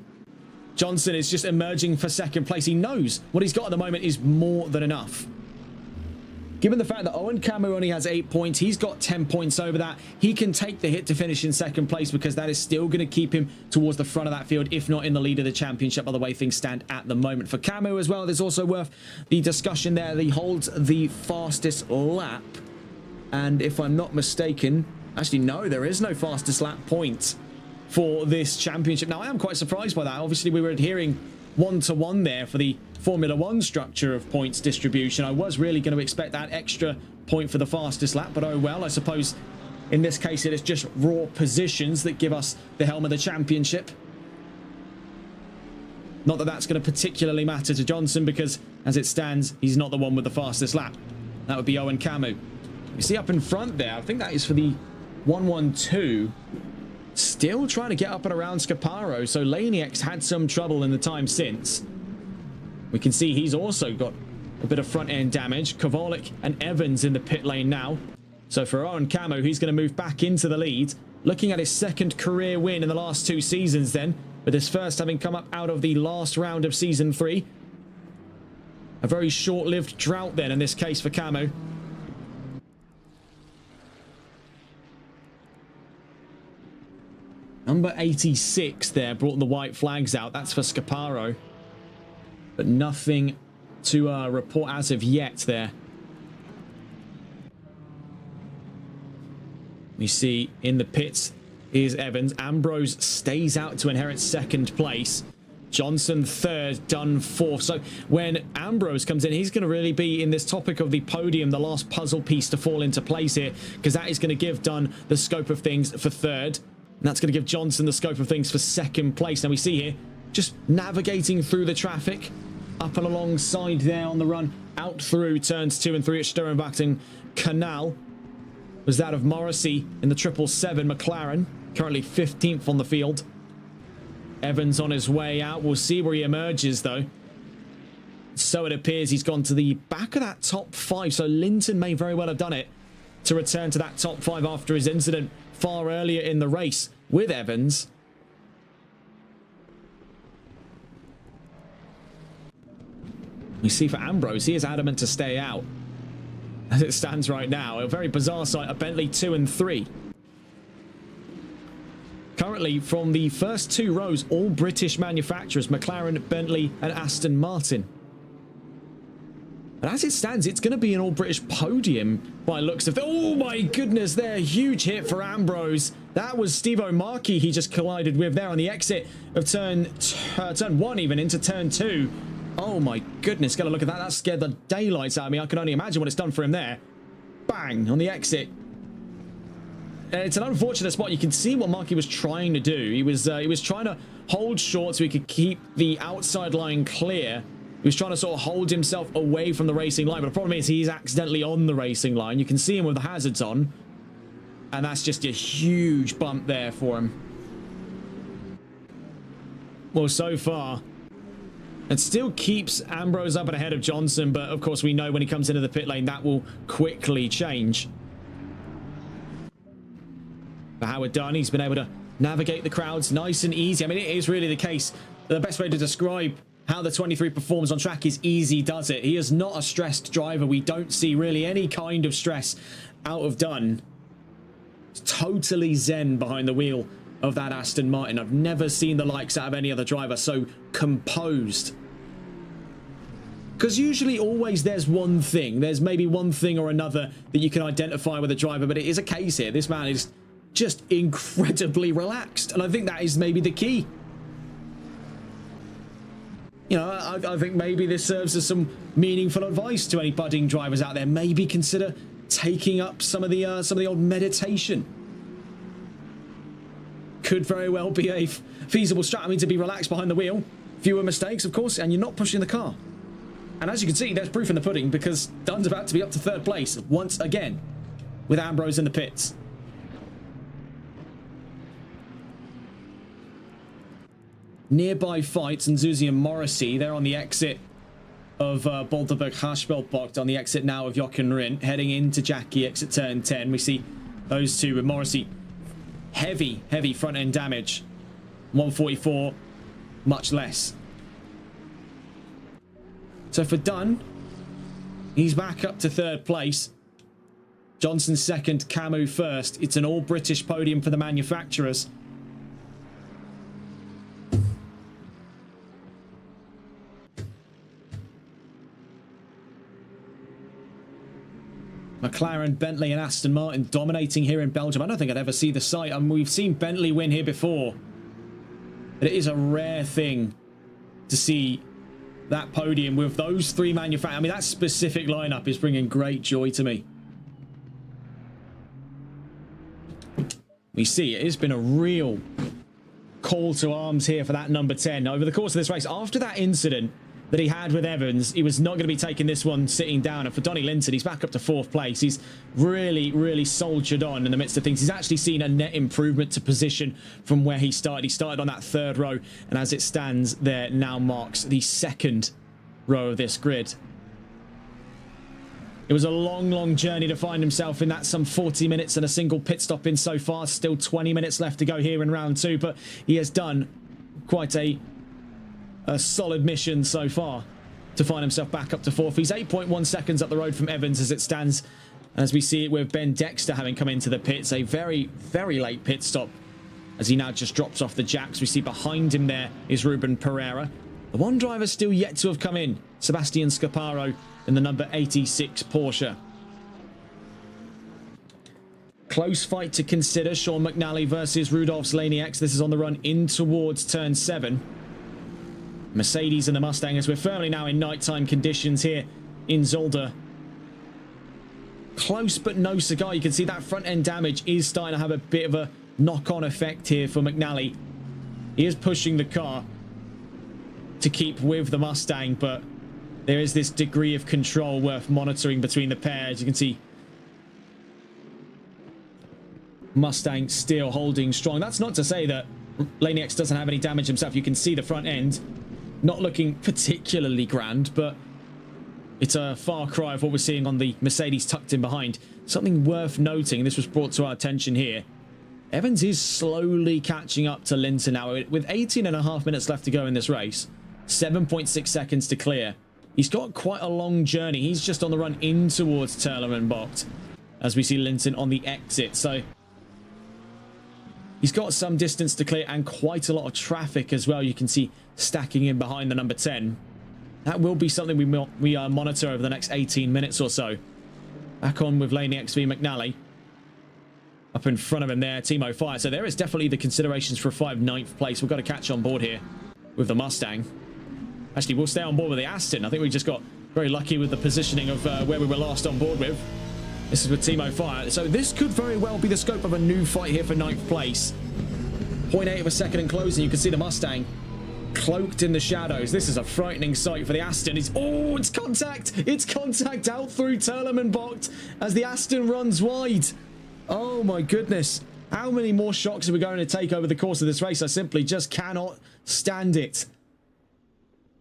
Johnson is just emerging for 2nd place. He knows what he's got at the moment is more than enough. Given the fact that Owen Camu only has 8 points, he's got 10 points over that. He can take the hit to finish in 2nd place because that is still going to keep him towards the front of that field, if not in the lead of the championship, by the way things stand at the moment. For Camu as well, there's also worth the discussion there. He holds the fastest lap. And if I'm not mistaken, actually, no, there is no fastest lap point for this championship. Now, I am quite surprised by that. Obviously, we were adhering 1-to-1 there for the Formula 1 structure of points distribution. I was really going to expect that extra point for the fastest lap, but oh well. I suppose in this case it is just raw positions that give us the helm of the championship. Not that that's going to particularly matter to Johnson, because as it stands, he's not the one with the fastest lap. That would be Owen Camu. You see up in front there, I think that is for the 112. Still trying to get up and around Scaparo, so Laniax had some trouble in the time since. We can see he's also got a bit of front end damage. Kovalik and Evans in the pit lane now. So for Owen Camu, he's going to move back into the lead. Looking at his second career win in the last 2 seasons then, with his first having come up out of the last round of Season 3. A very short-lived drought then in this case for Camu. Number 86 there brought the white flags out. That's for Scaparo. But nothing to report as of yet there. We see in the pits is Evans. Ambrose stays out to inherit second place. Johnson third, Dunn fourth. So when Ambrose comes in, he's going to really be in this topic of the podium, the last puzzle piece to fall into place here, because that is going to give Dunn the scope of things for third. And that's going to give Johnson the scope of things for second place. Now we see here, just navigating through the traffic, up and alongside there on the run, out through turns 2 and 3 at Sturrenbach Canal, was that of Morrissey in the 777 McLaren, currently 15th on the field. Evans on his way out. We'll see where he emerges, though. So it appears he's gone to the back of that top 5, so Linton may very well have done it to return to that top 5 after his incident far earlier in the race with Evans. We see for Ambrose, he is adamant to stay out as it stands right now. A very bizarre sight, a Bentley 2 and 3. Currently, from the first 2 rows, all British manufacturers, McLaren, Bentley and Aston Martin. And as it stands, it's going to be an all-British podium by looks of... Oh my goodness, there, huge hit for Ambrose. That was Steve O'Markey he just collided with there on the exit of turn 1, even into turn 2. Oh my goodness, gotta look at that. That scared the daylights out of me. I can only imagine what it's done for him there. Bang, on the exit. And it's an unfortunate spot. You can see what Markey was trying to do. He was trying to hold short so he could keep the outside line clear. He was trying to sort of hold himself away from the racing line. But the problem is he's accidentally on the racing line. You can see him with the hazards on. And that's just a huge bump there for him. Well, so far, it still keeps Ambrose up and ahead of Johnson. But, of course, we know when he comes into the pit lane, that will quickly change. For Howard Dunn, he's been able to navigate the crowds nice and easy. I mean, it is really the case. The best way to describe how the 23 performs on track is easy does it. He is not a stressed driver. We don't see really any kind of stress out of Dunn. It's totally zen behind the wheel of that Aston Martin. I've never seen the likes out of any other driver so composed. Because usually always there's one thing. There's maybe one thing or another that you can identify with a driver, but it is a case here. This man is just incredibly relaxed, and I think that is maybe the key. You know, I think maybe this serves as some meaningful advice to any budding drivers out there. Maybe consider taking up some of the old meditation. Could very well be a feasible strat. I mean, to be relaxed behind the wheel, fewer mistakes, of course, and you're not pushing the car. And as you can see, there's proof in the pudding, because Dunn's about to be up to third place once again with Ambrose in the pits. Nearby fights, and Zuzi and Morrissey, they're on the exit of Bolderberg Haspelbocht, on the exit now of Jochen Rindt, heading into Jackie, exit turn 10. We see those two with Morrissey. Heavy front end damage. 144, much less. So for Dunn, he's back up to third place. Johnson second, Camu first. It's an all-British podium for the manufacturers. McLaren, Bentley and Aston Martin dominating here in Belgium. I don't think I'd ever see the sight. I mean, we've seen Bentley win here before. But it is a rare thing to see that podium with those three manufacturers. I mean, that specific lineup is bringing great joy to me. We see it has been a real call to arms here for that number 10 over the course of this race. After that incident that he had with Evans, he was not going to be taking this one sitting down. And for Donnie Linton, he's back up to 4th place. He's really soldiered on in the midst of things. He's actually seen a net improvement to position from where he started. He started on that 3rd row, and as it stands there now marks the 2nd row of this grid. It was a long journey to find himself in that, some 40 minutes and a single pit stop in so far. Still 20 minutes left to go here in round 2, but he has done quite a solid mission so far to find himself back up to 4th. He's 8.1 seconds up the road from Evans as it stands, as we see it with Ben Dexter having come into the pits. A very late pit stop as he now just drops off the jacks. We see behind him there is Ruben Pereira. The one driver still yet to have come in, Sebastian Scaparo in the number 86 Porsche. Close fight to consider. Sean McNally versus Rudolf Zlaniak. This is on the run in towards turn 7. Mercedes and the Mustang, as we're firmly now in nighttime conditions here in Zolder. Close but no cigar. You can see that front end damage is starting to have a bit of a knock-on effect here for McNally. He is pushing the car to keep with the Mustang, but there is this degree of control worth monitoring between the pairs. You can see Mustang still holding strong. That's not to say that Laniax doesn't have any damage himself. You can see the front end not looking particularly grand, but it's a far cry of what we're seeing on the Mercedes tucked in behind. Something worth noting, this was brought to our attention here. Evans is slowly catching up to Linton now with 18.5 minutes left to go in this race. 7.6 seconds to clear. He's got quite a long journey. He's just on the run in towards Terleman-Bocht as we see Linton on the exit. So he's got some distance to clear and quite a lot of traffic as well. You can see stacking in behind the number 10. That will be something we monitor over the next 18 minutes or so. Back on with Laney XV McNally. Up in front of him there, Timo Fire. So there is definitely the considerations for a 9th place. We've got to catch on board here with the Mustang. Actually, we'll stay on board with the Aston. I think we just got very lucky with the positioning of where we were last on board with. This is with Timo Fire. So this could very well be the scope of a new fight here for 9th place. 0.8 of a second in closing. You can see the Mustang cloaked in the shadows. This is a frightening sight for the Aston. It's contact! It's contact out through Terleman-Bocht as the Aston runs wide. Oh my goodness. How many more shocks are we going to take over the course of this race? I simply just cannot stand it.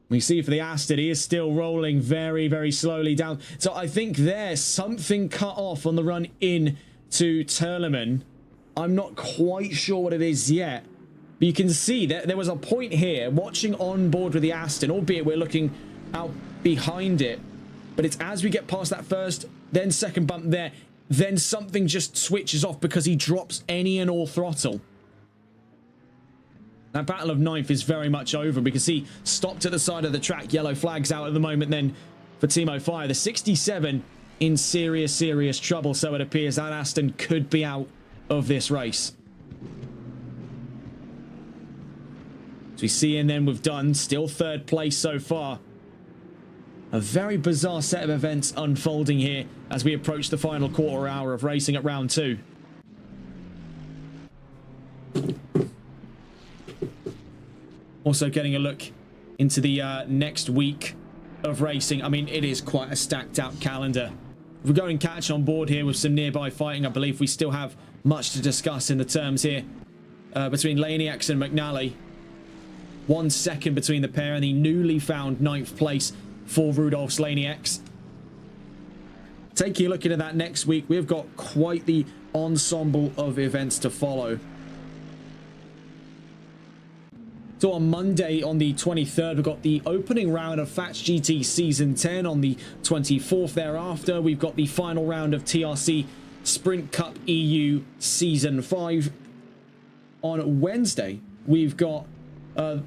We see for the Aston, he is still rolling very slowly down. So I think there's something cut off on the run in to Terleman. I'm not quite sure what it is yet. But you can see that there was a point here, watching on board with the Aston, albeit we're looking out behind it. But it's as we get past that first, then second bump there, then something just switches off because he drops any and all throttle. That battle of 9th is very much over. We can see stopped at the side of the track. Yellow flags out at the moment then for Timo Fire. The 67 in serious trouble. So it appears that Aston could be out of this race. So we see, and then we've done still 3rd place so far. A very bizarre set of events unfolding here as we approach the final quarter hour of racing at round 2. Also getting a look into the next week of racing. I mean, it is quite a stacked out calendar. We're going catch on board here with some nearby fighting. I believe we still have much to discuss in the terms here between Laniax and McNally. 1 second between the pair and the newly found 9th place for Rudolf Laniax. Taking a look into that next week, we've got quite the ensemble of events to follow. So on Monday, on the 23rd, we've got the opening round of Fats GT Season 10. On the 24th thereafter, we've got the final round of TRC Sprint Cup EU Season 5. On Wednesday, we've got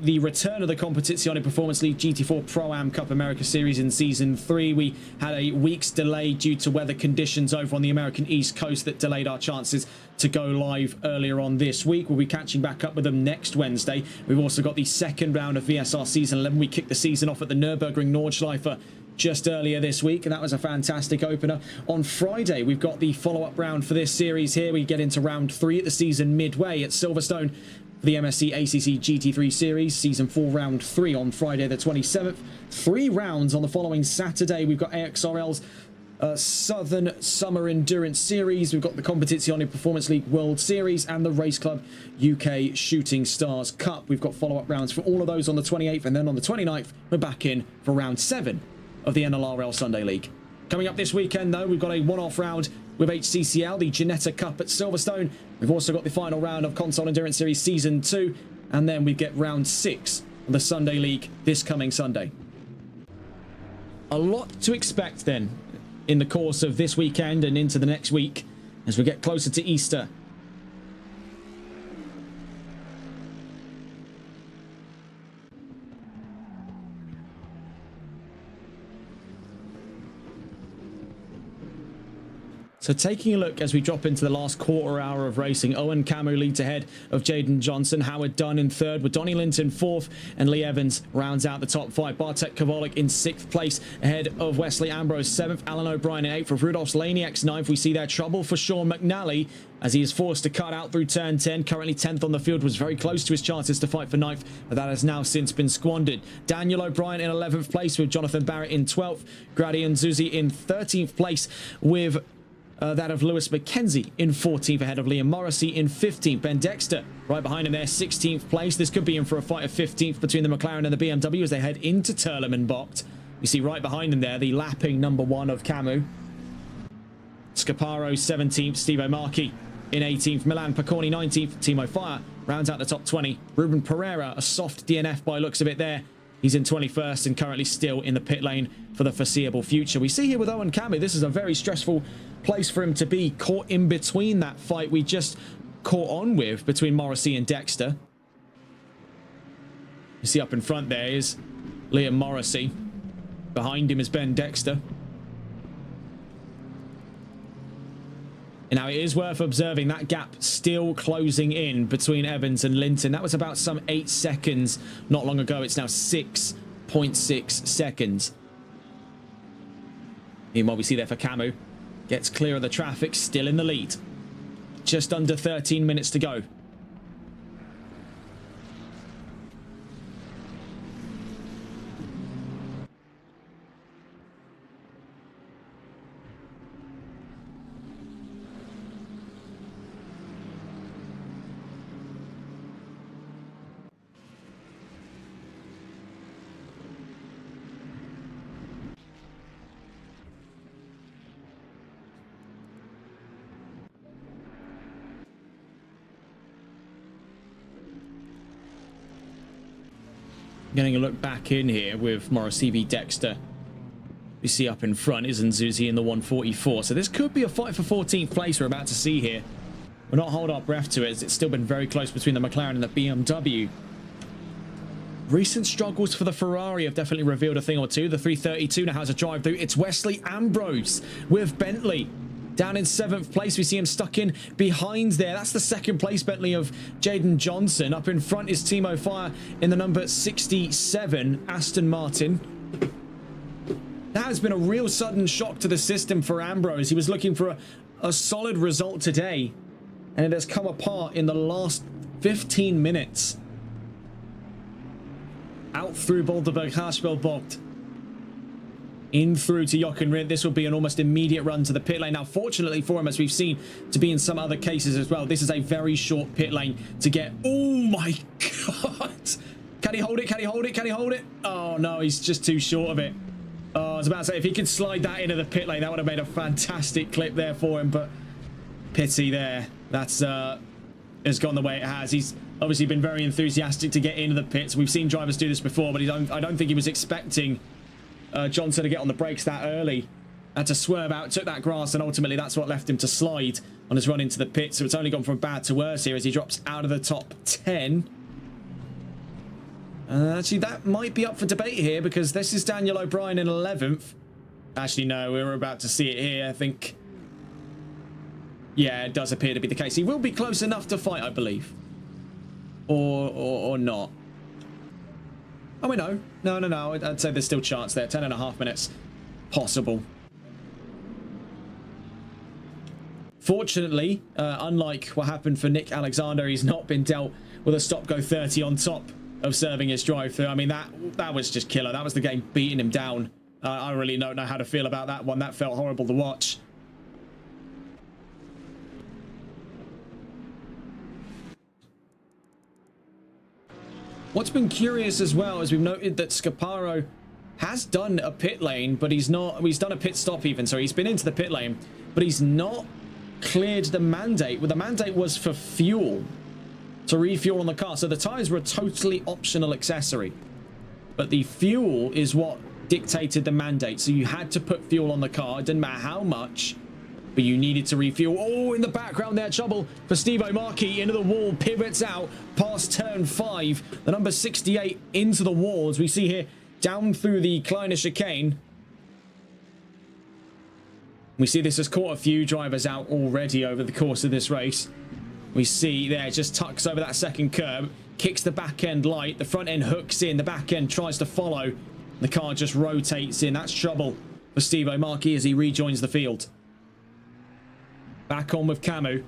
the return of the Competizione Performance League GT4 Pro-Am Cup America Series in Season 3. We had a week's delay due to weather conditions over on the American East Coast that delayed our chances to go live earlier on this week. We'll be catching back up with them next Wednesday. We've also got the second round of VSR Season 11. We kicked the season off at the Nürburgring Nordschleife just earlier this week, and that was a fantastic opener. On Friday, we've got the follow-up round for this series here. We get into round 3 at the season midway at Silverstone. for the MSC ACC GT3 Series, Season 4, Round 3 on Friday the 27th. 3 rounds on the following Saturday. We've got AXRL's Southern Summer Endurance Series. We've got the Competizione Performance League World Series and the Race Club UK Shooting Stars Cup. We've got follow-up rounds for all of those on the 28th, and then on the 29th, we're back in for Round 7 of the NLRL Sunday League. Coming up this weekend, though, we've got a one-off round with HCCL, the Ginetta Cup at Silverstone. We've also got the final round of Console Endurance Series Season 2, and then we get Round 6 of the Sunday League this coming Sunday. A lot to expect, then, in the course of this weekend and into the next week as we get closer to Easter. So taking a look as we drop into the last quarter hour of racing, Owen Camu leads ahead of Jaden Johnson, Howard Dunn in third, with Donnie Linton fourth, and Lee Evans rounds out the top 5. Bartek Kovalik in 6th place, ahead of Wesley Ambrose 7th, Alan O'Brien in 8th, with Rudolph Laniak's 9th. We see there trouble for Sean McNally as he is forced to cut out through turn 10. Currently 10th on the field, was very close to his chances to fight for 9th, but that has now since been squandered. Daniel O'Brien in 11th place, with Jonathan Barrett in 12th, Grady and Zuzi in 13th place, with that of Lewis McKenzie in 14th, ahead of Liam Morrissey in 15th. Ben Dexter right behind him there, 16th place. This could be in for a fight of 15th between the McLaren and the BMW as they head into Turlem and Bocht. You see right behind him there, the lapping number 1 of Camu. Scaparo 17th, Steve O'Markey in 18th, Milan Picorni 19th, Timo Fire rounds out the top 20. Ruben Pereira, a soft DNF by looks of it there. He's in 21st and currently still in the pit lane for the foreseeable future. We see here with Owen Camu, this is a very stressful place for him to be, caught in between that fight we just caught on with between Morrissey and Dexter. You see up in front there is Liam Morrissey. Behind him is Ben Dexter. And now it is worth observing that gap still closing in between Evans and Linton. That was about some 8 seconds not long ago. It's now 6.6 seconds. Meanwhile, we see there for Camu. Gets clear of the traffic, still in the lead. Just under 13 minutes to go. Getting a look back in here with Morrissey v Dexter. We see up in front is Nzuzi in the 144. So this could be a fight for 14th place we're about to see here. We'll not hold our breath to it, as it's still been very close between the McLaren and the BMW. Recent struggles for the Ferrari have definitely revealed a thing or two. The 332 now has a drive through. It's Wesley Ambrose with Bentley. Down in 7th place, we see him stuck in behind there. That's the 2nd place Bentley of Jaden Johnson. Up in front is Timo Fire in the number 67, Aston Martin. That has been a real sudden shock to the system for Ambrose. He was looking for a solid result today, and it has come apart in the last 15 minutes. Out through Boulderberg, Haspel, Bocht. In through to Jochen Rindt. This will be an almost immediate run to the pit lane. Now, fortunately for him, as we've seen to be in some other cases as well, this is a very short pit lane to get. Oh my God. Can he hold it? Can he hold it? Can he hold it? Oh no, he's just too short of it. Oh, I was about to say, if he could slide that into the pit lane, that would have made a fantastic clip there for him, but pity there. That's has gone the way it has. He's obviously been very enthusiastic to get into the pits. We've seen drivers do this before, but I don't think he was expecting Johnson to get on the brakes that early. Had to swerve out, took that grass, and ultimately that's what left him to slide on his run into the pit. So it's only gone from bad to worse here as he drops out of the top 10. Actually, that might be up for debate here, because this is Daniel O'Brien in 11th. Actually, no, we were about to see it here, I think. Yeah, it does appear to be the case. He will be close enough to fight, I believe. Or not. Oh, wait, no. No. I'd say there's still chance there. 10.5 minutes possible. Fortunately, unlike what happened for Nick Alexander, he's not been dealt with a stop-go 30 on top of serving his drive-through. I mean, that was just killer. That was the game beating him down. I really don't know how to feel about that one. That felt horrible to watch. What's been curious as well is we've noted that Scaparo has done a pit lane, but he's done a pit stop even, so he's been into the pit lane, but he's not cleared the mandate. Well, the mandate was for fuel, to refuel on the car, so the tires were a totally optional accessory, but the fuel is what dictated the mandate, so you had to put fuel on the car. It didn't matter how much, but you needed to refuel. Oh, in the background there, trouble for Steve O'Markey into the wall, pivots out past turn 5, the number 68 into the wall, as we see here down through the Kleiner chicane. We see this has caught a few drivers out already over the course of this race. We see there, just tucks over that second curb, kicks the back end light, the front end hooks in, the back end tries to follow, the car just rotates in. That's trouble for Steve O'Markey as he rejoins the field. Back on with Camus.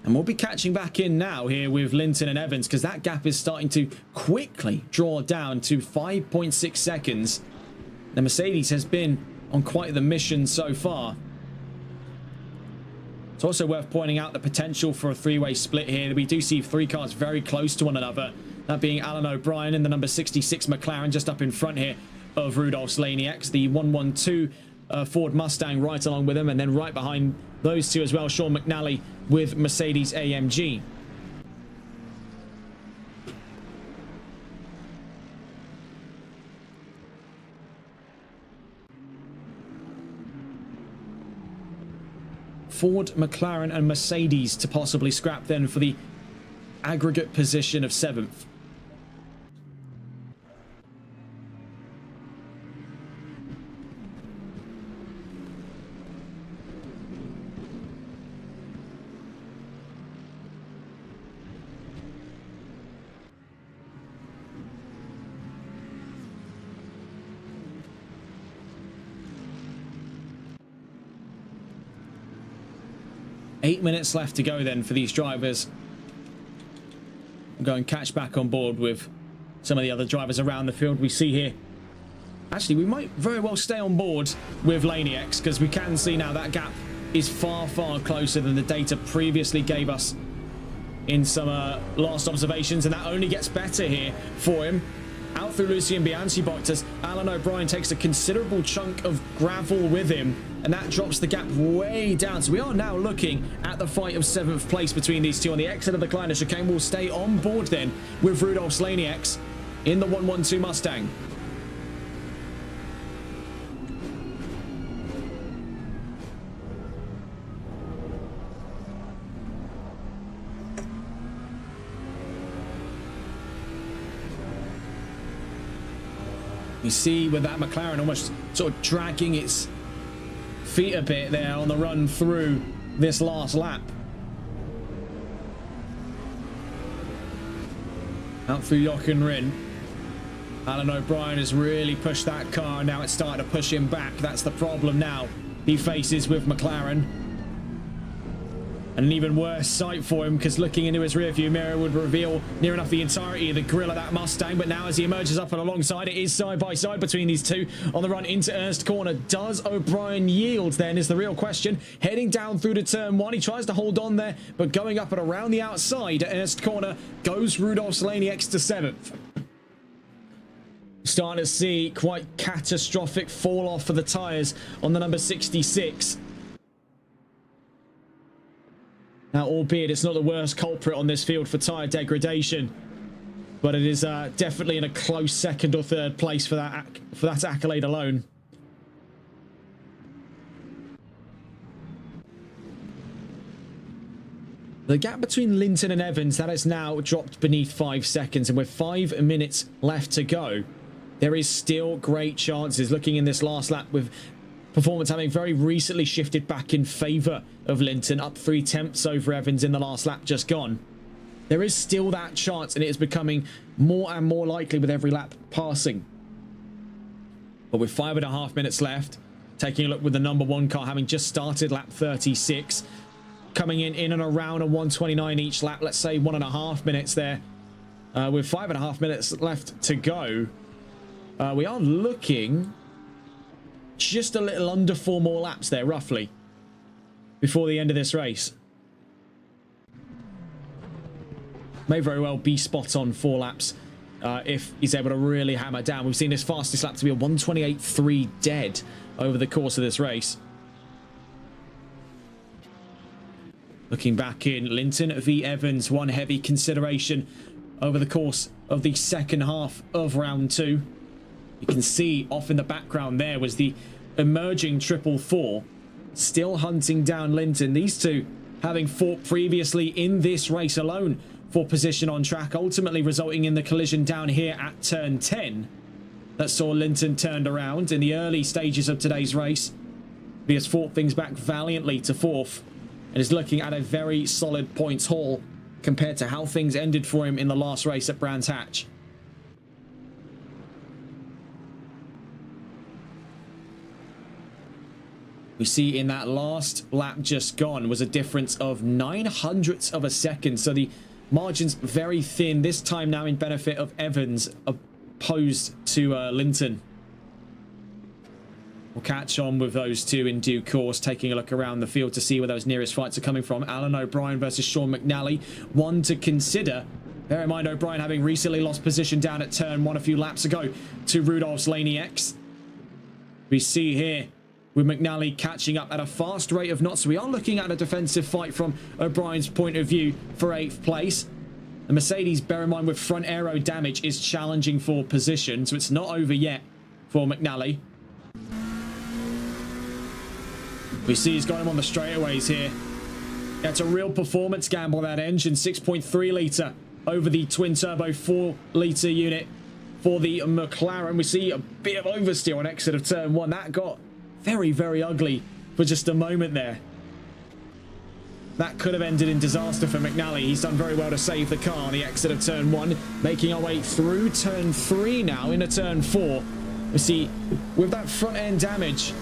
And we'll be catching back in now here with Linton and Evans, because that gap is starting to quickly draw down to 5.6 seconds. The Mercedes has been on quite the mission so far. It's also worth pointing out the potential for a three-way split here. We do see 3 cars very close to one another. That being Alan O'Brien in the number 66 McLaren, just up in front here of Rudolf Slanieks. The 112 Ford Mustang right along with him, and then right behind those two as well, Sean McNally with Mercedes AMG. Ford, McLaren and Mercedes to possibly scrap then for the aggregate position of 7th. Eight minutes left to go then for these drivers. We'll go and catch back on board with some of the other drivers around the field. We see here, actually we might very well stay on board with Lanieks, because we can see now that gap is far closer than the data previously gave us in some last observations, and that only gets better here for him. Out through Lucien Bianchi box as Alan O'Brien takes a considerable chunk of gravel with him, and that drops the gap way down. So we are now looking at the fight of 7th place between these two on the exit of the Kleiner chicane. We'll stay on board then with Rudolf Slanieks in the 112 Mustang. You see with that McLaren almost sort of dragging its feet a bit there on the run through this last lap. Out through Jochen Rindt. Alan O'Brien has really pushed that car, and now it's starting to push him back. That's the problem now he faces with McLaren. And an even worse sight for him, because looking into his rearview mirror would reveal near enough the entirety of the grille of that Mustang. But now as he emerges up and alongside, it is side by side between these two on the run into Ernst Corner. Does O'Brien yield then is the real question. Heading down through to turn 1, he tries to hold on there, but going up and around the outside at Ernst Corner goes Rudolf Slanieks to 7th. Starting to see quite catastrophic fall off for the tyres on the number 66. Now, albeit it's not the worst culprit on this field for tyre degradation, but it is definitely in a close 2nd or 3rd place for that accolade alone. The gap between Linton and Evans, that has now dropped beneath 5 seconds, and with 5 minutes left to go, there is still great chances. Looking in this last lap with performance having very recently shifted back in favour of Linton, up 3/10 over Evans in the last lap just gone. There is still that chance, and it is becoming more and more likely with every lap passing. But with 5.5 minutes left, taking a look with the number 1 car having just started lap 36, coming in and around a 129 each lap. Let's say 1.5 minutes there. With 5.5 minutes left to go. We are looking just a little under 4 more laps there, roughly, before the end of this race. May very well be spot on 4 laps if he's able to really hammer down. We've seen his fastest lap to be a 128.3 dead over the course of this race. Looking back in, Linton v Evans, one heavy consideration over the course of the second half of round 2. You can see off in the background there was the emerging 444, still hunting down Linton. These two having fought previously in this race alone for position on track, ultimately resulting in the collision down here at turn 10 that saw Linton turned around in the early stages of today's race. He has fought things back valiantly to 4th and is looking at a very solid points haul compared to how things ended for him in the last race at Brands Hatch. We see in that last lap just gone was a difference of 0.09 of a second. So the margin's very thin this time now in benefit of Evans opposed to Linton. We'll catch on with those two in due course, taking a look around the field to see where those nearest fights are coming from. Alan O'Brien versus Sean McNally, one to consider. Bear in mind, O'Brien having recently lost position down at turn 1 a few laps ago to Rudolph's Laney X. We see here with McNally catching up at a fast rate of knots. So we are looking at a defensive fight from O'Brien's point of view for 8th place. The Mercedes, bear in mind, with front aero damage, is challenging for position, so it's not over yet for McNally. We see he's got him on the straightaways here. That's a real performance gamble, that engine. 6.3 litre over the twin-turbo 4 litre unit for the McLaren. We see a bit of oversteer on exit of turn 1. That got very, very ugly for just a moment there. That could have ended in disaster for McNally. He's done very well to save the car on the exit of turn 1. Making our way through turn 3 now into turn 4. We see with that front end damage,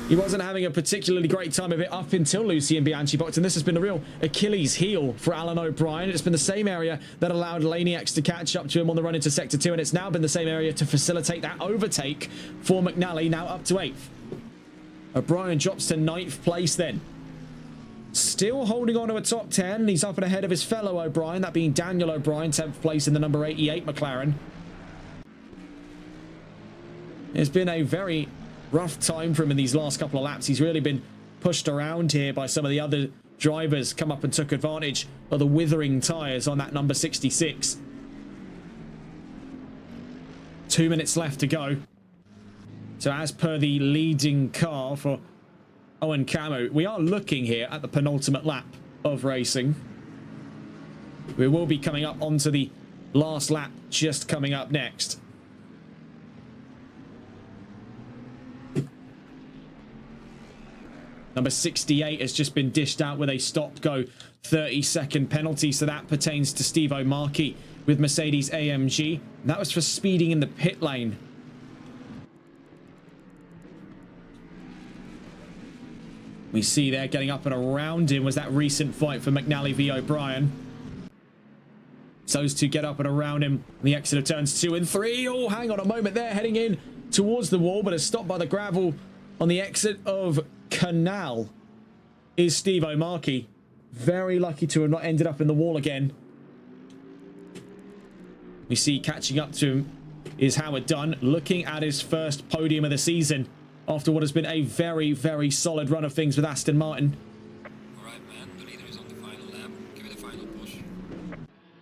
he wasn't having a particularly great time of it up until Lucien Bianchi boxed, and this has been a real Achilles heel for Alan O'Brien. It's been the same area that allowed Laney X to catch up to him on the run into Sector 2, and it's now been the same area to facilitate that overtake for McNally, now up to 8th. O'Brien drops to 9th place then. Still holding on to a top 10. He's up and ahead of his fellow O'Brien, that being Daniel O'Brien, 10th place in the number 88 McLaren. It's been a very rough time for him in these last couple of laps. He's really been pushed around here by some of the other drivers. Come up and took advantage of the withering tyres on that number 66. 2 minutes left to go. So as per the leading car for Owen Camu, we are looking here at the penultimate lap of racing. We will be coming up onto the last lap just coming up next. Number 68 has just been dished out with a stop-go 30-second penalty. So that pertains to Steve O'Markey with Mercedes AMG. And that was for speeding in the pit lane. We see there getting up and around him was that recent fight for McNally v O'Brien. So those two get up and around him. The exit of turns 2 and 3. Oh, hang on a moment there. Heading in towards the wall, but is stopped by the gravel on the exit of Canal is Steve O'Markey. Very lucky to have not ended up in the wall again. We see catching up to him is Howard Dunn, looking at his first podium of the season after what has been a very, very solid run of things with Aston Martin. Alright, man, the leader is on the final lap. Give it a final push.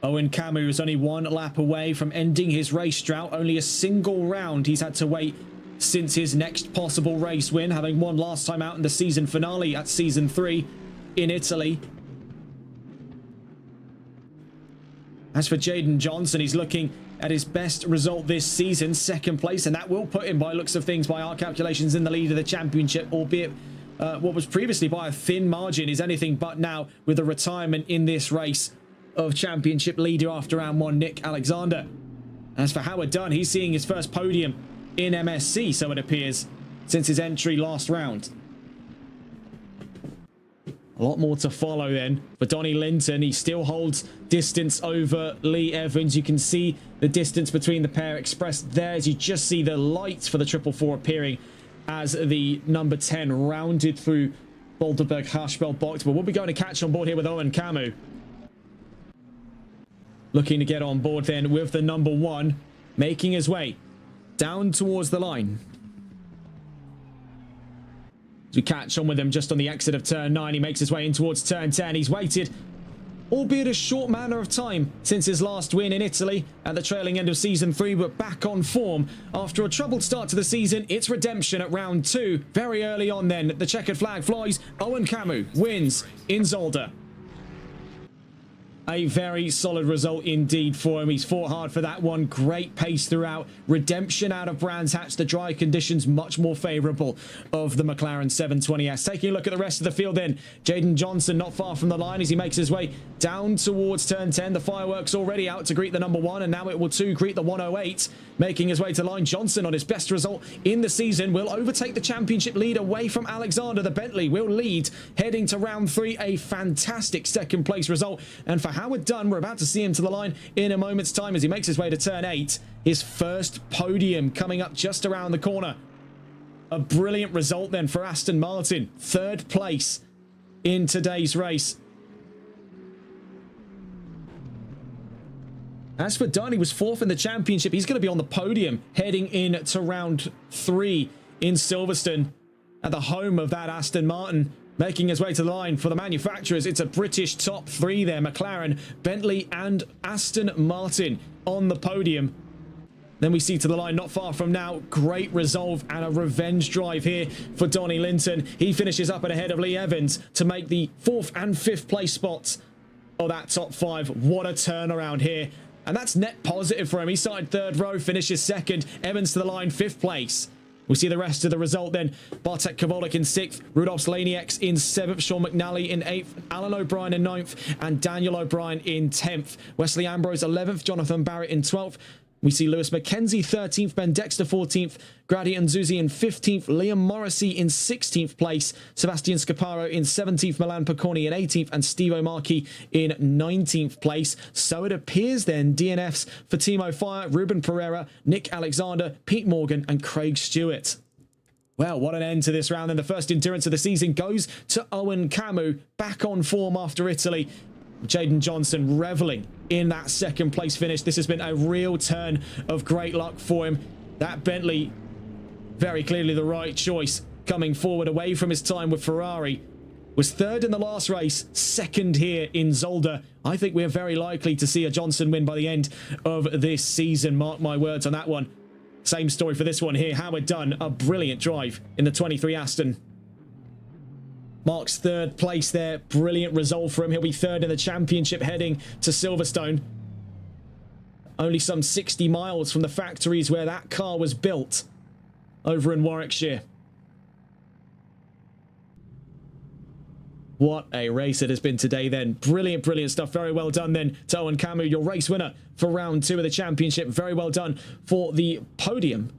Owen Camu is only 1 lap away from ending his race drought. Only a single round he's had to wait since his next possible race win, having won last time out in the season finale at season 3 in Italy. As for Jaden Johnson, he's looking at his best result this season, 2nd place, and that will put him, by looks of things, by our calculations, in the lead of the championship, albeit what was previously by a thin margin is anything but now, with a retirement in this race of championship leader after round 1, Nick Alexander. As for Howard Dunn, he's seeing his first podium in MSC, so it appears, since his entry last round. A lot more to follow then for Donnie Linton. He still holds distance over Lee Evans. You can see the distance between the pair expressed there as you just see the lights for the 444 appearing as the number 10 rounded through Boulderberg Harshbell box. But we'll be going to catch on board here with Owen Camu. Looking to get on board then with the number 1, making his way down towards the line. As we catch on with him just on the exit of turn 9, he makes his way in towards turn 10. He's waited, albeit a short manner of time, since his last win in Italy at the trailing end of Season 3, but back on form. After a troubled start to the season, it's redemption at round 2. Very early on then, the checkered flag flies. Owen Camu wins in Zolder. A very solid result indeed for him. He's fought hard for that one. Great pace throughout. Redemption out of Brands Hatch. The dry conditions much more favourable of the McLaren 720S. Taking a look at the rest of the field then. Jaden Johnson not far from the line as he makes his way down towards turn 10. The fireworks already out to greet the number 1, and now it will too greet the 108. Making his way to line, Johnson on his best result in the season will overtake the championship lead away from Alexander. The Bentley will lead heading to round 3. A fantastic second place result. And for Howard Dunn, we're about to see him to the line in a moment's time as he makes his way to turn 8. His first podium coming up just around the corner. A brilliant result then for Aston Martin. 3rd place in today's race. As for Dunn, he was 4th in the championship. He's going to be on the podium heading in to round 3 in Silverstone at the home of that Aston Martin. Making his way to the line for the manufacturers. It's a British top 3 there. McLaren, Bentley and Aston Martin on the podium. Then we see to the line not far from now. Great resolve and a revenge drive here for Donnie Linton. He finishes up and ahead of Lee Evans to make the 4th and 5th place spots of that top 5. What a turnaround here. And that's net positive for him. He started 3rd row, finishes 2nd. Evans to the line, 5th place. We see the rest of the result then. Bartek Kavolik in 6th, Rudolf Slanieks in 7th, Sean McNally in 8th, Alan O'Brien in 9th, and Daniel O'Brien in 10th. Wesley Ambrose 11th, Jonathan Barrett in 12th. We see Lewis McKenzie 13th, Ben Dexter 14th, Grady Nzuzi in 15th, Liam Morrissey in 16th place, Sebastian Scaparo in 17th, Milan Picconi in 18th, and Steve O'Markey in 19th place. So it appears then DNFs for Timo Fire, Ruben Pereira, Nick Alexander, Pete Morgan, and Craig Stewart. Well, what an end to this round. And the first endurance of the season goes to Owen Camu, back on form after Italy. Jaden Johnson reveling in that 2nd place finish. This has been a real turn of great luck for him. That Bentley, very clearly the right choice coming forward away from his time with Ferrari. Was 3rd in the last race, 2nd here in Zolder. I think we're very likely to see a Johnson win by the end of this season. Mark my words on that one. Same story for this one here. Howard Dunn, a brilliant drive in the 23 Aston. Marks 3rd place there. Brilliant result for him. He'll be 3rd in the championship heading to Silverstone. Only some 60 miles from the factories where that car was built over in Warwickshire. What a race it has been today then. Brilliant, brilliant stuff. Very well done then to Owen Camu, your race winner for round 2 of the championship. Very well done for the podium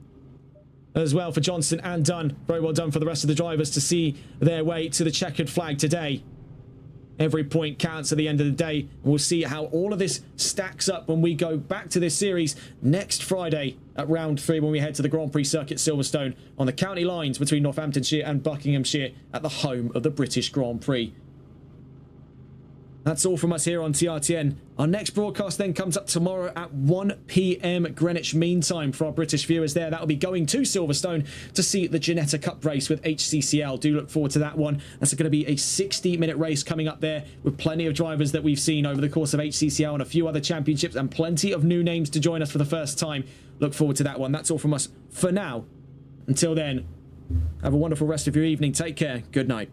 as well for Johnson and Dunn. Very well done for the rest of the drivers to see their way to the checkered flag today. Every point counts at the end of the day. We'll see how all of this stacks up when we go back to this series next Friday at round 3 when we head to the Grand Prix Circuit Silverstone on the county lines between Northamptonshire and Buckinghamshire at the home of the British Grand Prix. That's all from us here on TRTN. Our next broadcast then comes up tomorrow at 1 PM Greenwich Mean Time for our British viewers there. That will be going to Silverstone to see the Ginetta Cup race with HCCL. Do look forward to that one. That's going to be a 60-minute race coming up there with plenty of drivers that we've seen over the course of HCCL and a few other championships and plenty of new names to join us for the first time. Look forward to that one. That's all from us for now. Until then, have a wonderful rest of your evening. Take care. Good night.